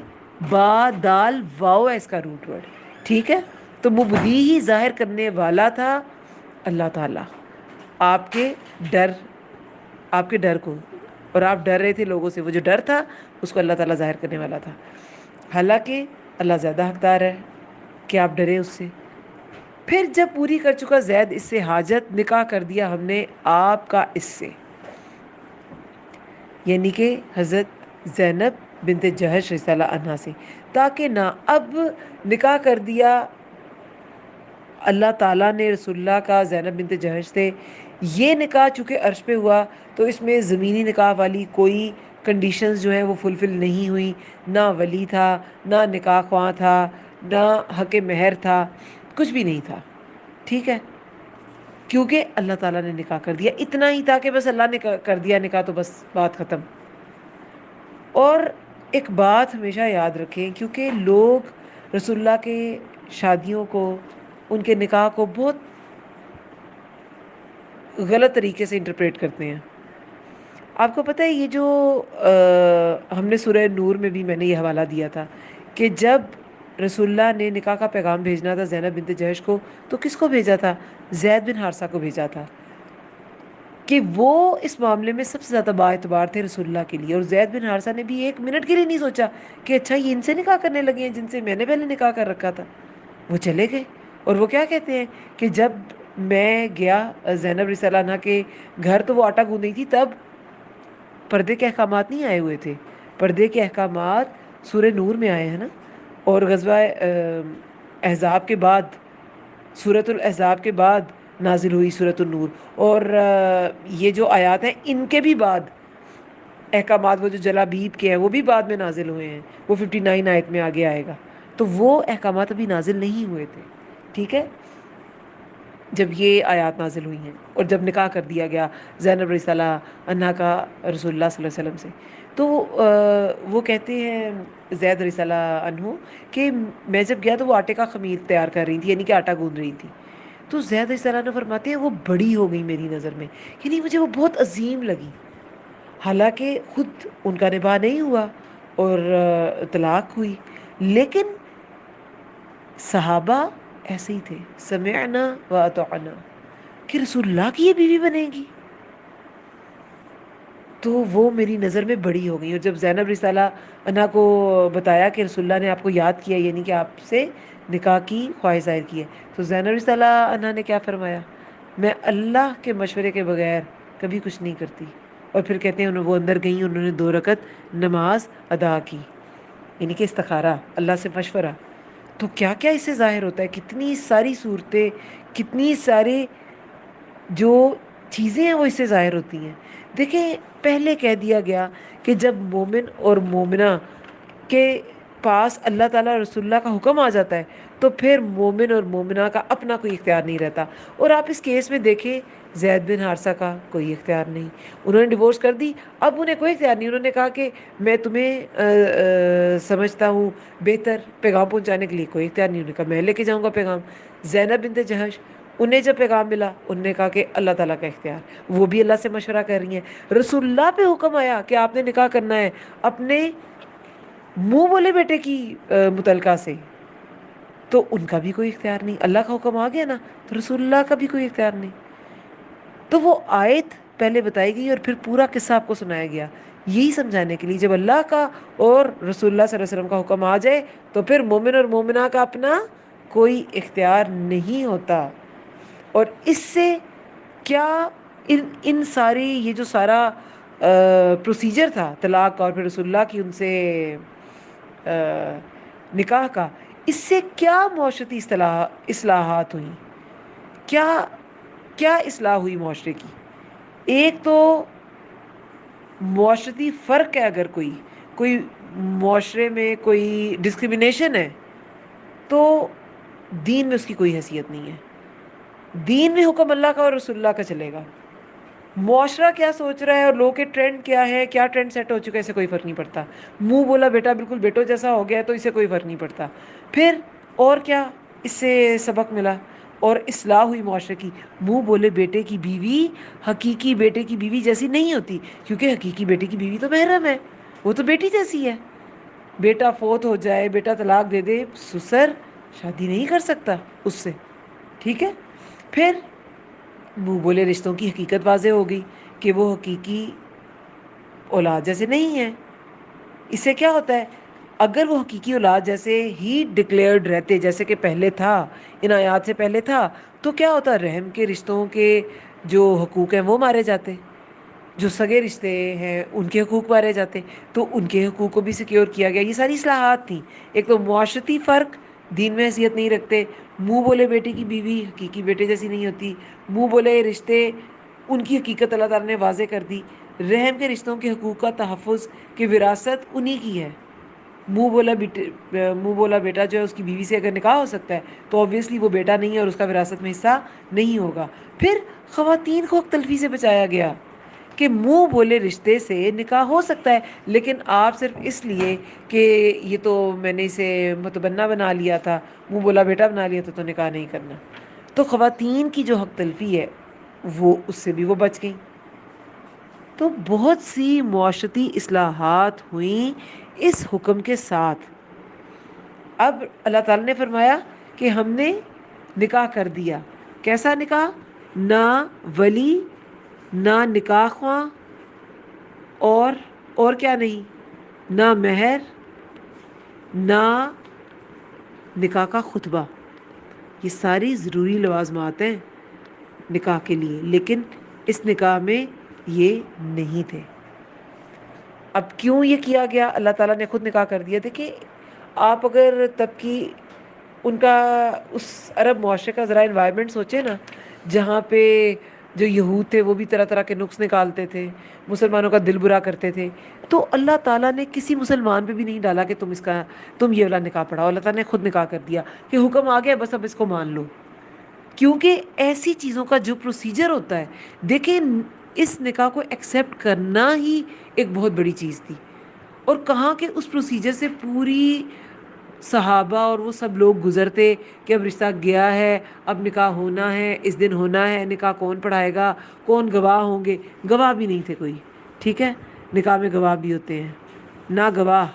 Speaker 1: با دال واؤ ہے اس کا روٹ ورڈ. ٹھیک ہے, تو مبدی ہی ظاہر کرنے والا تھا اللہ تعالیٰ, آپ کے ڈر, آپ کے ڈر کو, اور آپ ڈر رہے تھے لوگوں سے, وہ جو ڈر تھا اس کو اللہ تعالیٰ ظاہر کرنے والا تھا. حالانکہ اللہ زیادہ حقدار ہے کہ آپ ڈرے اس سے. پھر جب پوری کر چکا زید اس سے حاجت, نکاح کر دیا ہم نے آپ کا اس سے, یعنی کہ حضرت زینب بنت جہش رضی اللہ عنہا سے, تاکہ نہ, اب نکاح کر دیا اللہ تعالیٰ نے رسول اللہ کا زینب بنت جہش سے. یہ نکاح چونکہ عرش پہ ہوا, تو اس میں زمینی نکاح والی کوئی کنڈیشنز جو ہیں وہ فلفل نہیں ہوئی. نہ ولی تھا, نہ نکاح خواں تھا, نہ حق مہر تھا, کچھ بھی نہیں تھا. ٹھیک ہے, کیونکہ اللہ تعالیٰ نے نکاح کر دیا. اتنا ہی تھا کہ بس اللہ نے کر دیا نکاح, تو بس بات ختم. اور ایک بات ہمیشہ یاد رکھیں, کیونکہ لوگ رسول اللہ کے شادیوں کو, ان کے نکاح کو بہت غلط طریقے سے انٹرپریٹ کرتے ہیں. آپ کو پتہ ہے, یہ جو ہم نے سورہ نور میں بھی میں نے یہ حوالہ دیا تھا, کہ جب رسول اللہ نے نکاح کا پیغام بھیجنا تھا زینب بنت جہش کو, تو کس کو بھیجا تھا؟ زید بن حارثہ کو بھیجا تھا, کہ وہ اس معاملے میں سب سے زیادہ با اعتبار تھے رسول اللہ کے لیے. اور زید بن حارثہ نے بھی ایک منٹ کے لیے نہیں سوچا کہ اچھا یہ ان سے نکاح کرنے لگے ہیں جن سے میں نے پہلے نکاح کر رکھا تھا. وہ چلے گئے, اور وہ کیا کہتے ہیں کہ جب میں گیا زینب رضی اللہ عنہا کے گھر, تو وہ آٹا گوندھ رہی تھی. تب پردے کے احکامات نہیں آئے ہوئے تھے, پردے کے احکامات سورہ نور میں آئے ہیں نا. اور غزوہ احزاب کے بعد, سورۃ الاحزاب کے بعد نازل ہوئی سورۃ النور. اور یہ جو آیات ہیں ان کے بھی بعد احکامات, وہ جو جلابیب کے ہیں, وہ بھی بعد میں نازل ہوئے ہیں. وہ 59 آیت میں آگے آئے گا. تو وہ احکامات ابھی نازل نہیں ہوئے تھے. ٹھیک ہے, جب یہ آیات نازل ہوئی ہیں, اور جب نکاح کر دیا گیا زینب رضی اللہ عنہا کا رسول اللہ صلی اللہ علیہ وسلم سے, تو وہ کہتے ہیں زید رضی اللہ عنہ کہ میں جب گیا تو وہ آٹے کا خمیر تیار کر رہی تھی, یعنی کہ آٹا گوندھ رہی تھی. تو زید رضی اللہ عنہ فرماتے ہیں وہ بڑی ہو گئی میری نظر میں, یعنی مجھے وہ بہت عظیم لگی. حالانکہ خود ان کا نباہ نہیں ہوا اور طلاق ہوئی, لیکن صحابہ ایسے ہی تھے, سمعنا و اطعنا, کہ رسول اللہ کی یہ بیوی بنے گی. تو وہ میری نظر میں بڑی ہو گئی. اور جب زینب رضی اللہ عنہا کو بتایا کہ رسول اللہ نے آپ کو یاد کیا, یعنی کہ آپ سے نکاح کی خواہش ظاہر کی ہے, تو زینب رضی اللہ عنہا نے کیا فرمایا, میں اللہ کے مشورے کے بغیر کبھی کچھ نہیں کرتی. اور پھر کہتے ہیں وہ اندر گئیں, انہوں نے 2 رکعت نماز ادا کی, یعنی کہ استخارہ, اللہ سے مشورہ. تو کیا کیا اس سے ظاہر ہوتا ہے, کتنی ساری صورتیں, کتنی سارے جو چیزیں ہیں وہ اس سے ظاہر ہوتی ہیں. دیکھیں, پہلے کہہ دیا گیا کہ جب مومن اور مومنہ کے پاس اللہ تعالیٰ رسول اللہ کا حکم آ جاتا ہے, تو پھر مومن اور مومنہ کا اپنا کوئی اختیار نہیں رہتا. اور آپ اس کیس میں دیکھیں, زید بن حارثہ کا کوئی اختیار نہیں, انہوں نے ڈیورس کر دی, اب انہیں کوئی اختیار نہیں. انہوں نے کہا کہ میں تمہیں سمجھتا ہوں بہتر, پیغام پہنچانے کے لیے کوئی اختیار نہیں. انہوں نے کہا میں لے کے جاؤں گا پیغام. زینب بنت جہش, انہیں جب پیغام ملا, انہوں نے کہا کہ اللہ تعالیٰ کا اختیار, وہ بھی اللہ سے مشورہ کر رہی ہیں. رسول اللہ پہ حکم آیا کہ آپ نے نکاح کرنا ہے اپنے منہ بولے بیٹے کی متعلقہ سے, تو ان کا بھی کوئی اختیار نہیں. اللہ کا حکم آ گیا نا, تو رسول اللہ کا بھی کوئی اختیار نہیں. تو وہ آیت پہلے بتائی گئی اور پھر پورا قصہ آپ کو سنایا گیا, یہی سمجھانے کے لیے جب اللہ کا اور رسول اللہ صلی اللہ علیہ وسلم کا حکم آ جائے, تو پھر مومن اور مومنہ کا اپنا کوئی اختیار نہیں ہوتا. اور اس سے کیا ان ساری, یہ جو سارا پروسیجر تھا طلاق کا, اور پھر رسول اللہ کی ان سے نکاح کا, اس سے کیا معاشرتی اصلاحات ہوئیں, کیا کیا اصلاح ہوئی معاشرے کی؟ ایک تو معاشرتی فرق ہے، اگر کوئی معاشرے میں کوئی ڈسکرمنیشن ہے تو دین میں اس کی کوئی حیثیت نہیں ہے. دین میں حکم اللہ کا اور رسول اللہ کا چلے گا. معاشرہ کیا سوچ رہا ہے اور لوگ کے ٹرینڈ کیا ہے، کیا ٹرینڈ سیٹ ہو چکا ہے، اسے کوئی فرق نہیں پڑتا. منہ بولا بیٹا بالکل بیٹوں جیسا ہو گیا ہے تو اسے کوئی فرق نہیں پڑتا. پھر اور کیا اس سے سبق ملا اور اصلاح ہوئی معاشرے کی؟ منہ بولے بیٹے کی بیوی حقیقی بیٹے کی بیوی جیسی نہیں ہوتی، کیونکہ حقیقی بیٹے کی بیوی تو محرم ہے، وہ تو بیٹی جیسی ہے. بیٹا فوت ہو جائے، بیٹا طلاق دے دے، سسر شادی نہیں کر سکتا اس سے. ٹھیک ہے. پھر منہ بولے رشتوں کی حقیقت واضح ہو گئی کہ وہ حقیقی اولاد جیسے نہیں ہیں. اس سے کیا ہوتا ہے؟ اگر وہ حقیقی اولاد جیسے ہی ڈکلیئرڈ رہتے جیسے کہ پہلے تھا، ان آیات سے پہلے تھا، تو کیا ہوتا؟ رحم کے رشتوں کے جو حقوق ہیں وہ مارے جاتے، جو سگے رشتے ہیں ان کے حقوق مارے جاتے، تو ان کے حقوق کو بھی سیکیور کیا گیا. یہ ساری اصلاحات تھیں. ایک تو معاشرتی فرق، دین میں حیثیت نہیں رکھتے. منہ بولے بیٹے کی بیوی حقیقی بیٹے جیسی نہیں ہوتی. منہ بولے رشتے، ان کی حقیقت اللہ تعالیٰ نے واضح کر دی. رحم کے رشتوں کے حقوق کا تحفظ کہ وراثت انہی کی ہے. منہ بولا بیٹا جو ہے اس کی بیوی سے اگر نکاح ہو سکتا ہے تو obviously وہ بیٹا نہیں ہے اور اس کا وراثت میں حصہ نہیں ہوگا. پھر خواتین کو حق تلفی سے بچایا گیا کہ منہ بولے رشتے سے نکاح ہو سکتا ہے، لیکن آپ صرف اس لیے کہ یہ تو میں نے اسے متبنہ بنا لیا تھا، منہ بولا بیٹا بنا لیا تھا، تو نکاح نہیں کرنا. تو خواتین کی جو حق تلفی ہے وہ اس سے بھی وہ بچ گئیں. تو بہت سی معاشرتی اصلاحات ہوئیں اس حکم کے ساتھ. اب اللہ تعالیٰ نے فرمایا کہ ہم نے نکاح کر دیا. کیسا نکاح؟ نہ ولی، نہ نکاح خواں، اور کیا نہیں، نہ مہر، نہ نکاح کا خطبہ. یہ ساری ضروری لوازمات ہیں نکاح کے لیے، لیکن اس نکاح میں یہ نہیں تھے. اب کیوں یہ کیا گیا؟ اللہ تعالیٰ نے خود نکاح کر دیا. دیکھیں آپ اگر تب کی ان کا اس عرب معاشرے کا ذرا انوائرمنٹ سوچے نا، جہاں پہ جو یہود تھے وہ بھی طرح طرح کے نقص نکالتے تھے، مسلمانوں کا دل برا کرتے تھے، تو اللہ تعالیٰ نے کسی مسلمان پہ بھی نہیں ڈالا کہ تم یہ والا نکاح پڑھاؤ. اللہ تعالیٰ نے خود نکاح کر دیا کہ حکم آ گیا، بس اب اس کو مان لو. کیونکہ ایسی چیزوں کا جو پروسیجر ہوتا ہے، دیکھیں اس نکاح کو ایکسیپٹ کرنا ہی ایک بہت بڑی چیز تھی. اور کہاں کہ اس پروسیجر سے پوری صحابہ اور وہ سب لوگ گزرتے کہ اب رشتہ گیا ہے، اب نکاح ہونا ہے، اس دن ہونا ہے. نکاح کون پڑھائے گا، کون گواہ ہوں گے؟ گواہ بھی نہیں تھے کوئی. ٹھیک ہے. نکاح میں گواہ بھی ہوتے ہیں، نہ گواہ.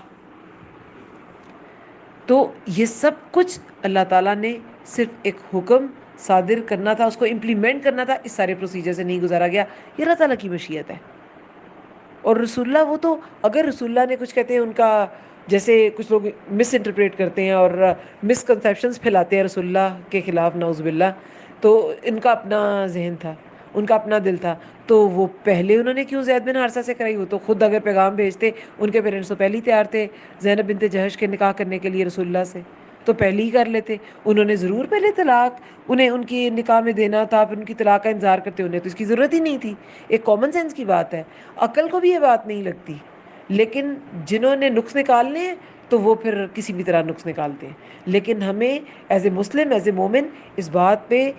Speaker 1: تو یہ سب کچھ اللہ تعالیٰ نے صرف ایک حکم صادر کرنا تھا، اس کو امپلیمنٹ کرنا تھا. اس سارے پروسیجر سے نہیں گزارا گیا. یہ اللہ تعالیٰ کی مشیت ہے. اور رسول اللہ، وہ تو اگر رسول اللہ نے کچھ کہتے ہیں ان کا، جیسے کچھ لوگ مس انٹرپریٹ کرتے ہیں اور مس کنسیپشنز پھیلاتے ہیں رسول اللہ کے خلاف، نعوذ باللہ، تو ان کا اپنا ذہن تھا، ان کا اپنا دل تھا. تو وہ پہلے انہوں نے کیوں زید بن حارثہ سے کرائی؟ وہ تو خود اگر پیغام بھیجتے، ان کے پیرنٹس تو پہلے ہی تیار تھے زینب بنت جہش کے نکاح کرنے کے لیے رسول اللہ سے، تو پہلے ہی کر لیتے. انہوں نے ضرور پہلے طلاق انہیں ان کی نکاح میں دینا تھا، پھر ان کی طلاق کا انتظار کرتے. انہیں تو اس کی ضرورت ہی نہیں تھی. ایک کامن سینس کی بات ہے، عقل کو بھی یہ بات نہیں لگتی. لیکن جنہوں نے نقص نکالنے ہیں تو وہ پھر کسی بھی طرح نقص نکالتے ہیں. لیکن ہمیں as a Muslim, as a مومن، اس بات پہ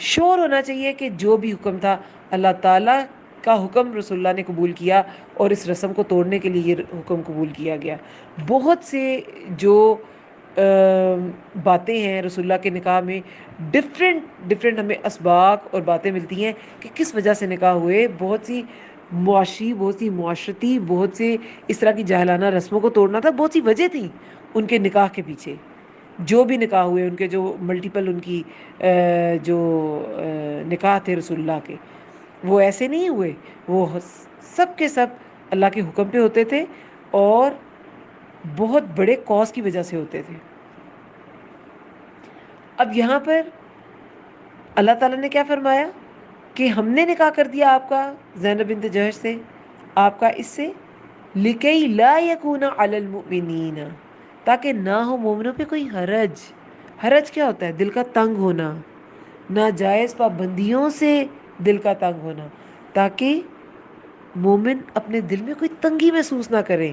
Speaker 1: شور ہونا چاہیے کہ جو بھی حکم تھا اللہ تعالیٰ کا حکم رسول اللہ نے قبول کیا، اور اس رسم کو توڑنے کے لیے یہ حکم قبول کیا گیا. بہت سے جو باتیں ہیں رسول اللہ کے نکاح میں، ڈفرینٹ ہمیں اسباق اور باتیں ملتی ہیں کہ کس وجہ سے نکاح ہوئے. بہت سی معاشی، بہت سی معاشرتی، بہت سے اس طرح کی جاہلانہ رسموں کو توڑنا تھا. بہت سی وجہ تھیں ان کے نکاح کے پیچھے. جو بھی نکاح ہوئے ان کے، جو ملٹیپل ان کی جو نکاح تھے رسول اللہ کے، وہ ایسے نہیں ہوئے. وہ سب کے سب اللہ کے حکم پہ ہوتے تھے اور بہت بڑے کاز کی وجہ سے ہوتے تھے. اب یہاں پر اللہ تعالیٰ نے کیا فرمایا کہ ہم نے نکاح کر دیا آپ کا زینب بنت جہش سے، آپ کا اس سے، لِكَيْ لَا يَكُونَ عَلَى الْمُؤْمِنِينَ، تاکہ نہ ہو مومنوں پہ کوئی حرج. حرج کیا ہوتا ہے؟ دل کا تنگ ہونا، ناجائز پابندیوں سے دل کا تنگ ہونا، تاکہ مومن اپنے دل میں کوئی تنگی محسوس نہ کرے۔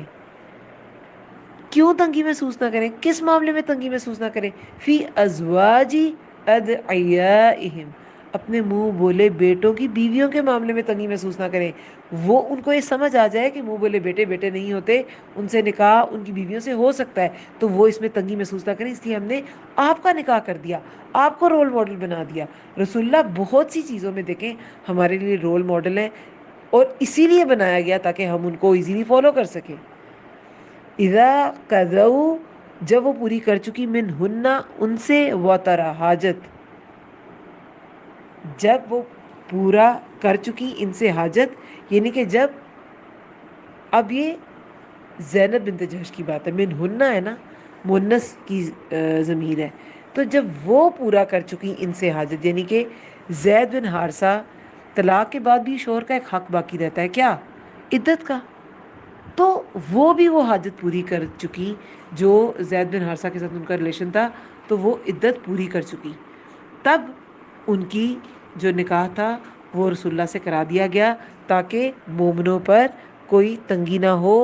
Speaker 1: کیوں تنگی محسوس نہ کریں؟ کس معاملے میں تنگی محسوس نہ کریں؟ فی ازواجی ادعیائہم، اپنے منہ بولے بیٹوں کی بیویوں کے معاملے میں تنگی محسوس نہ کریں۔ وہ ان کو یہ سمجھ آ جائے کہ منہ بولے بیٹے بیٹے نہیں ہوتے، ان سے نکاح ان کی بیویوں سے ہو سکتا ہے، تو وہ اس میں تنگی محسوس نہ کریں۔ اس لیے ہم نے آپ کا نکاح کر دیا، آپ کو رول ماڈل بنا دیا۔ رسول اللہ بہت سی چیزوں میں دیکھیں ہمارے لیے رول ماڈل ہیں، اور اسی لیے بنایا گیا تاکہ ہم ان کو ایزیلی فالو کر سکیں۔ اذا قضوا، جب وہ پوری کر چکی، منہن ان سے، وطرا حاجت، جب وہ پورا کر چکی ان سے حاجت، یعنی کہ جب، اب یہ زینب بنت جہش کی بات ہے، منہن ہے نا، مونس کی ضمیر ہے، تو جب وہ پورا کر چکی ان سے حاجت، یعنی کہ زید بن حارثہ، طلاق کے بعد بھی شوہر کا ایک حق باقی رہتا ہے، کیا؟ عدت کا۔ تو وہ بھی وہ حاجت پوری کر چکی، جو زید بن حارثہ کے ساتھ ان کا ریلیشن تھا، تو وہ عدت پوری کر چکی، تب ان کی جو نکاح تھا وہ رسول اللہ سے کرا دیا گیا، تاکہ مومنوں پر کوئی تنگی نہ ہو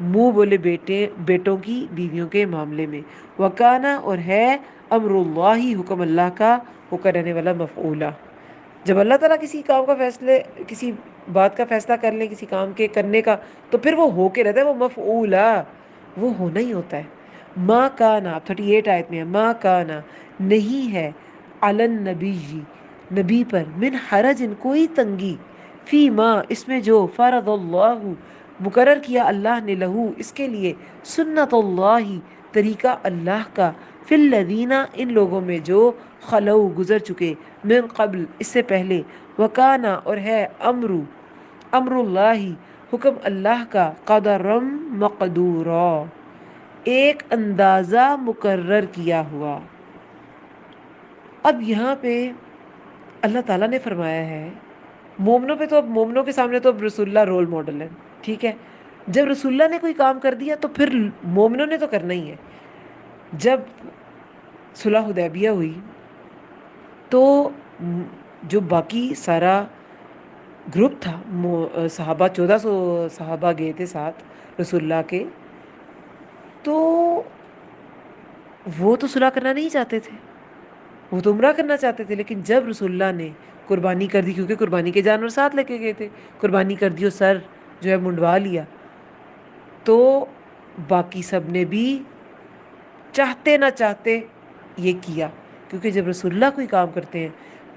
Speaker 1: منہ بولے بیٹوں کی بیویوں کے معاملے میں۔ وکانا، اور ہے، امر اللہ، حکم اللہ کا، وہ کرنے والا، مفعولا، جب اللہ تعالیٰ کسی کام کا فیصلے، کسی بات کا فیصلہ کر لیں، کسی کام کے کرنے کا، تو پھر وہ ہو کے رہتا ہے، وہ مفعولا، وہ ہونا ہی ہوتا ہے۔ ما کانا، 38 آیت میں ہے، ما کانا، نہیں ہے، علی النبی، نبی پر، من حرج، کوئی تنگی، فی ما، اس میں جو، فرض اللہ، مقرر کیا اللہ نے، لہو، اس کے لیے، سنت اللہ، طریقہ اللہ کا، فی الذین، ان لوگوں میں جو، خلو، گزر چکے، من قبل، اس سے پہلے، وکانا، اور ہے، امر اللہ، حکم اللہ کا، قدرم مقدورا، ایک اندازہ مقرر کیا ہوا۔ اب یہاں پہ اللہ تعالیٰ نے فرمایا ہے، مومنوں پہ تو، اب مومنوں کے سامنے تو اب رسول اللہ رول ماڈل ہے، ٹھیک ہے؟ جب رسول اللہ نے کوئی کام کر دیا تو پھر مومنوں نے تو کرنا ہی ہے۔ جب صلح حدیبیہ ہوئی تو جو باقی سارا گروپ تھا، صحابہ، 1400 صحابہ گئے تھے ساتھ رسول اللہ کے، تو وہ تو صلح کرنا نہیں چاہتے تھے، وہ تو عمرہ کرنا چاہتے تھے، لیکن جب رسول اللہ نے قربانی کر دی، کیونکہ قربانی کے جانور ساتھ لے کے گئے تھے، قربانی کر دی اور سر جو ہے منڈوا لیا، تو باقی سب نے بھی چاہتے نہ چاہتے یہ کیا، کیونکہ جب رسول اللہ کوئی کام کرتے ہیں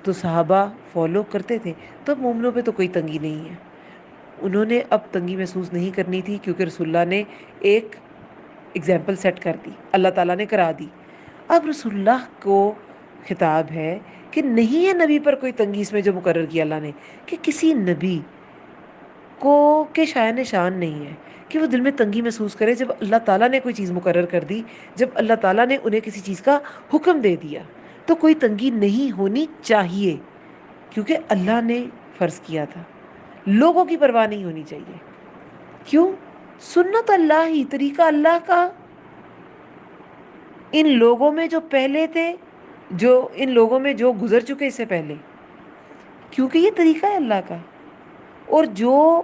Speaker 1: تو صحابہ فالو کرتے تھے، تو مومنوں پہ تو کوئی تنگی نہیں ہے، انہوں نے اب تنگی محسوس نہیں کرنی تھی، کیونکہ رسول اللہ نے ایک اگزامپل سیٹ کر دی، اللہ تعالیٰ نے کرا دی۔ اب رسول اللہ کو خطاب ہے کہ نہیں ہے نبی پر کوئی تنگی، اس میں جو مقرر کیا اللہ نے، کہ کسی نبی کو کے شایان شان نہیں ہے کہ وہ دل میں تنگی محسوس کرے جب اللہ تعالیٰ نے کوئی چیز مقرر کر دی، جب اللہ تعالیٰ نے انہیں کسی چیز کا حکم دے دیا، تو کوئی تنگی نہیں ہونی چاہیے، کیونکہ اللہ نے فرض کیا تھا، لوگوں کی پرواہ نہیں ہونی چاہیے۔ کیوں؟ سنت اللہ ہی، طریقہ اللہ کا، ان لوگوں میں جو پہلے تھے، جو ان لوگوں میں جو گزر چکے اس سے پہلے، کیونکہ یہ طریقہ ہے اللہ کا، اور جو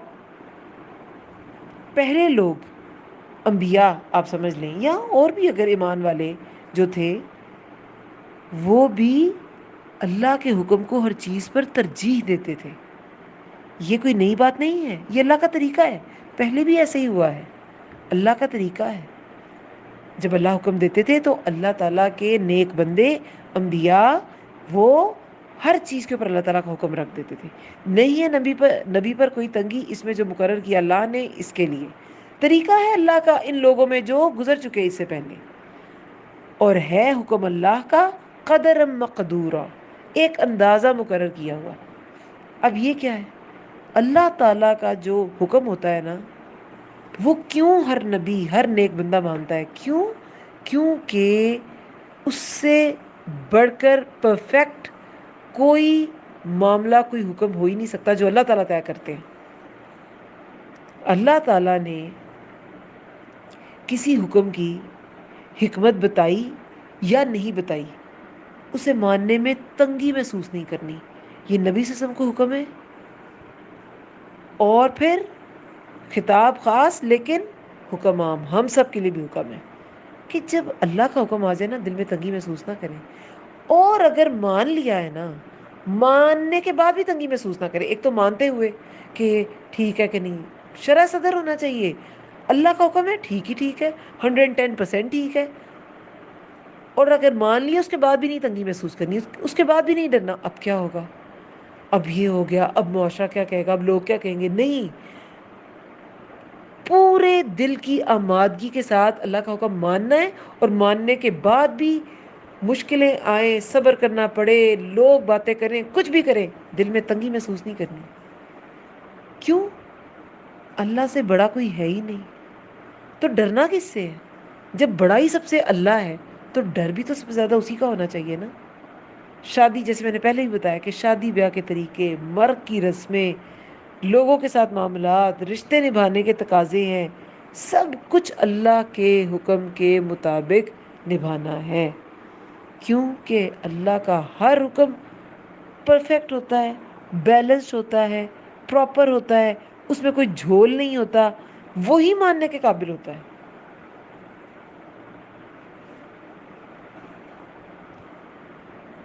Speaker 1: پہلے لوگ، انبیاء آپ سمجھ لیں، یا اور بھی اگر ایمان والے جو تھے، وہ بھی اللہ کے حکم کو ہر چیز پر ترجیح دیتے تھے، یہ کوئی نئی بات نہیں ہے، یہ اللہ کا طریقہ ہے، پہلے بھی ایسے ہی ہوا ہے، اللہ کا طریقہ ہے۔ جب اللہ حکم دیتے تھے تو اللہ تعالیٰ کے نیک بندے، انبیاء، وہ ہر چیز کے اوپر اللہ تعالیٰ کا حکم رکھ دیتے تھے۔ نہیں ہے نبی پر کوئی تنگی، اس میں جو مقرر کیا اللہ نے، اس کے لیے طریقہ ہے اللہ کا ان لوگوں میں جو گزر چکے اس سے پہلے، اور ہے حکم اللہ کا، قدر مقدورا، ایک اندازہ مقرر کیا ہوا۔ اب یہ کیا ہے؟ اللہ تعالیٰ کا جو حکم ہوتا ہے نا، وہ کیوں ہر نبی، ہر نیک بندہ مانتا ہے؟ کیوں؟ کیونکہ اس سے بڑھ کر پرفیکٹ کوئی معاملہ، کوئی حکم ہو ہی نہیں سکتا جو اللہ تعالیٰ طے کرتے ہیں۔ اللہ تعالیٰ نے کسی حکم کی حکمت بتائی یا نہیں بتائی، اسے ماننے میں تنگی محسوس نہیں کرنی. یہ نبی صلی اللہ علیہ وسلم کو حکم ہے، اور پھر خطاب خاص لیکن حکم عام، ہم سب کے لیے بھی حکم ہے کہ جب اللہ کا حکم آ جائے نا، دل میں تنگی محسوس نہ کریں. اور اگر مان لیا ہے نا، ماننے کے بعد بھی تنگی محسوس نہ کریں. ایک تو مانتے ہوئے کہ ٹھیک ہے کہ نہیں، شرح صدر ہونا چاہیے. اللہ کا حکم ہے، ٹھیک ہی ٹھیک ہے، 110% ٹھیک ہے. اور اگر مان لیا اس کے بعد بھی نہیں تنگی محسوس کرنی، اس کے بعد بھی نہیں ڈرنا اب کیا ہوگا، اب یہ ہو گیا، اب معاشرہ کیا کہے گا، اب لوگ کیا کہیں گے. نہیں، پورے دل کی آمادگی کے ساتھ اللہ کا حکم ماننا ہے. اور ماننے کے بعد بھی مشکلیں آئیں، صبر کرنا پڑے، لوگ باتیں کریں، کچھ بھی کریں، دل میں تنگی محسوس نہیں کرنی. کیوں؟ اللہ سے بڑا کوئی ہے ہی نہیں، تو ڈرنا کس سے ہے؟ جب بڑا ہی سب سے اللہ ہے تو ڈر بھی تو سب سے زیادہ اسی کا ہونا چاہیے نا. شادی، جیسے میں نے پہلے ہی بتایا کہ شادی بیاہ کے طریقے، مرد کی رسمیں، لوگوں کے ساتھ معاملات، رشتے نبھانے کے تقاضے ہیں، سب کچھ اللہ کے حکم کے مطابق نبھانا ہے. کیونکہ اللہ کا ہر حکم پرفیکٹ ہوتا ہے، بیلنسڈ ہوتا ہے، پراپر ہوتا ہے، اس میں کوئی جھول نہیں ہوتا، وہی ماننے کے قابل ہوتا ہے.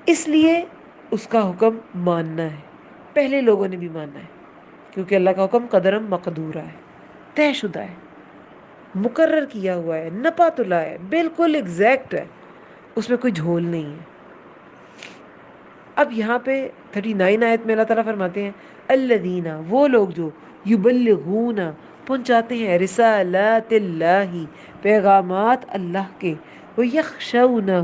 Speaker 1: اس لیے اس کا حکم ماننا ہے. پہلے لوگوں نے بھی ماننا ہے، کیونکہ اللہ کا حکم قدرم مقدورہ ہے، طے شدہ ہے، مقرر کیا ہوا ہے، نپا تلا ہے، بالکل ایگزیکٹ ہے، اس میں کوئی جھول نہیں ہے. اب یہاں پہ 39 آیت میں اللہ تعالیٰ فرماتے ہیں الذین، وہ لوگ جو یبلغون، پہنچاتے ہیں، رسالات اللہ، پیغامات اللہ کے، ویخشونہ،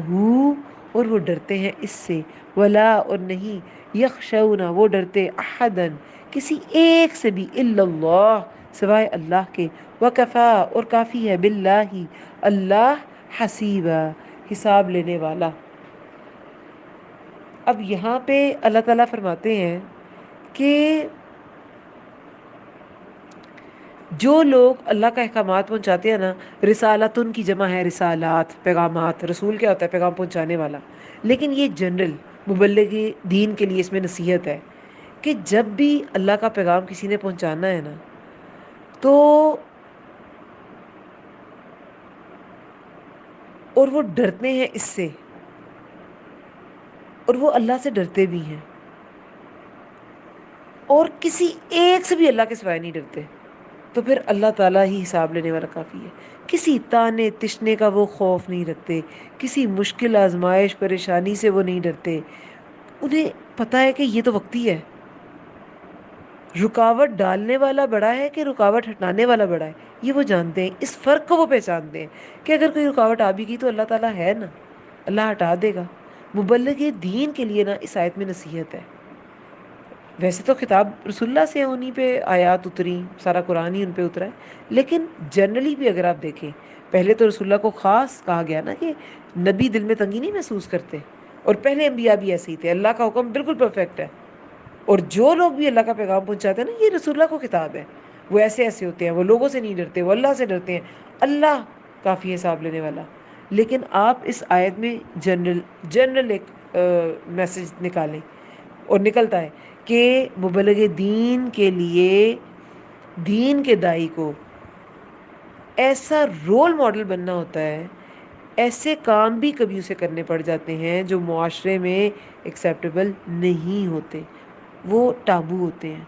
Speaker 1: اور وہ ڈرتے ہیں اس سے، ولا، اور نہیں، یخشون، وہ ڈرتے، احدا، کسی ایک سے بھی، الا اللہ، سوائے اللہ کے، وکفا، اور کافی ہے، باللہ، اللہ، حسیبا، حساب لینے والا. اب یہاں پہ اللہ تعالیٰ فرماتے ہیں کہ جو لوگ اللہ کا احکامات پہنچاتے ہیں نا، رسالتن کی جمع ہے رسالات، پیغامات. رسول کیا ہوتا ہے؟ پیغام پہنچانے والا. لیکن یہ جنرل مبلغ دین کے لیے اس میں نصیحت ہے کہ جب بھی اللہ کا پیغام کسی نے پہنچانا ہے نا، تو اور وہ ڈرتے ہیں اس سے، اور وہ اللہ سے ڈرتے بھی ہیں، اور کسی ایک سے بھی اللہ کے سوائے نہیں ڈرتے، تو پھر اللہ تعالیٰ ہی حساب لینے والا کافی ہے. کسی تانے تشنے کا وہ خوف نہیں رکھتے، کسی مشکل آزمائش پریشانی سے وہ نہیں ڈرتے. انہیں پتہ ہے کہ یہ تو وقتی ہے. رکاوٹ ڈالنے والا بڑا ہے کہ رکاوٹ ہٹانے والا بڑا ہے، یہ وہ جانتے ہیں. اس فرق کو وہ پہچانتے ہیں کہ اگر کوئی رکاوٹ آ بھی گئی تو اللہ تعالیٰ ہے نا، اللہ ہٹا دے گا. مبلغ دین کے لیے نا اس آیت میں نصیحت ہے. ویسے تو خطاب رسول اللہ سے انہی پہ آیات اتری، سارا قرآن ہی ان پہ اترا ہے، لیکن جنرلی بھی اگر آپ دیکھیں، پہلے تو رسول اللہ کو خاص کہا گیا نا کہ نبی دل میں تنگی نہیں محسوس کرتے. اور پہلے انبیاء بھی ایسے ہی تھے، اللہ کا حکم بالکل پرفیکٹ ہے. اور جو لوگ بھی اللہ کا پیغام پہنچاتے ہیں نا، یہ رسول اللہ کو خطاب ہے، وہ ایسے ایسے ہوتے ہیں، وہ لوگوں سے نہیں ڈرتے، وہ اللہ سے ڈرتے ہیں. اللہ کافی حساب لینے والا. لیکن آپ اس آیت میں جنرل ایک میسج نکالیں، اور نکلتا ہے کہ مبلغ دین کے لیے، دین کے داعی کو ایسا رول ماڈل بننا ہوتا ہے. ایسے کام بھی کبھی اسے کرنے پڑ جاتے ہیں جو معاشرے میں ایکسیپٹیبل نہیں ہوتے، وہ ٹابو ہوتے ہیں.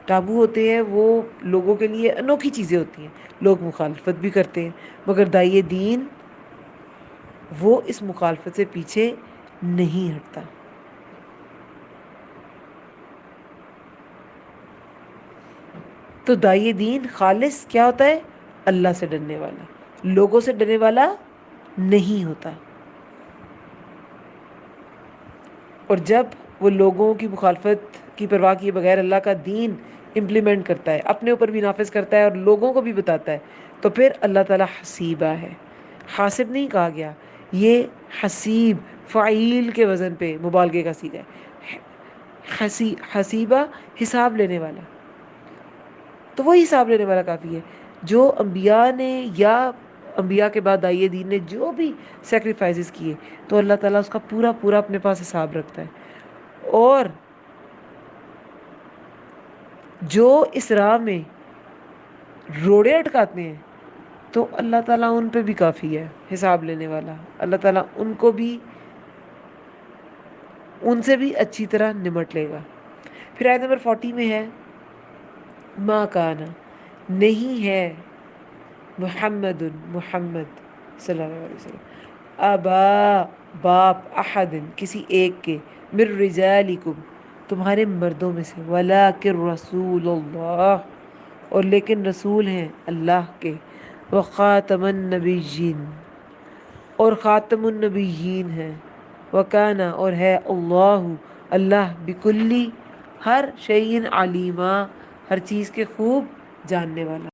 Speaker 1: ٹابو ہوتے ہیں، وہ لوگوں کے لیے انوکھی چیزیں ہوتی ہیں، لوگ مخالفت بھی کرتے ہیں، مگر داعی دین وہ اس مخالفت سے پیچھے نہیں ہٹتا. تو داعی دین خالص کیا ہوتا ہے؟ اللہ سے ڈرنے والا، لوگوں سے ڈرنے والا نہیں ہوتا. اور جب وہ لوگوں کی مخالفت کی پرواہ کیے بغیر اللہ کا دین امپلیمنٹ کرتا ہے، اپنے اوپر بھی نافذ کرتا ہے اور لوگوں کو بھی بتاتا ہے، تو پھر اللہ تعالیٰ حسیبہ ہے. حاسب نہیں کہا گیا، یہ حسیب فعیل کے وزن پہ مبالغے کا صیغہ ہے. حسیبہ، حساب لینے والا. تو وہی حساب لینے والا کافی ہے. جو انبیاء نے یا انبیاء کے بعد آئیے دین نے جو بھی سیکریفائسز کیے تو اللہ تعالیٰ اس کا پورا پورا اپنے پاس حساب رکھتا ہے. اور جو اس راہ میں روڑے اٹکاتے ہیں تو اللہ تعالیٰ ان پہ بھی کافی ہے حساب لینے والا. اللہ تعالیٰ ان کو بھی ان سے بھی اچھی طرح نمٹ لے گا. پھر آیت نمبر 40 میں ہے ما کانا، نہیں ہے محمد محمد صلی اللہ علیہ وسلم ابا باپ احد کسی ایک کے من رجالکم تمہارے مردوں میں سے ولکن رسول اللہ اور لیکن رسول ہیں اللہ کے وخاتم النبیین اور خاتم النبیین ہیں وکانا اور ہے اللہ اللہ بکلی ہر شیء علیما ہر چیز کے خوب جاننے والا.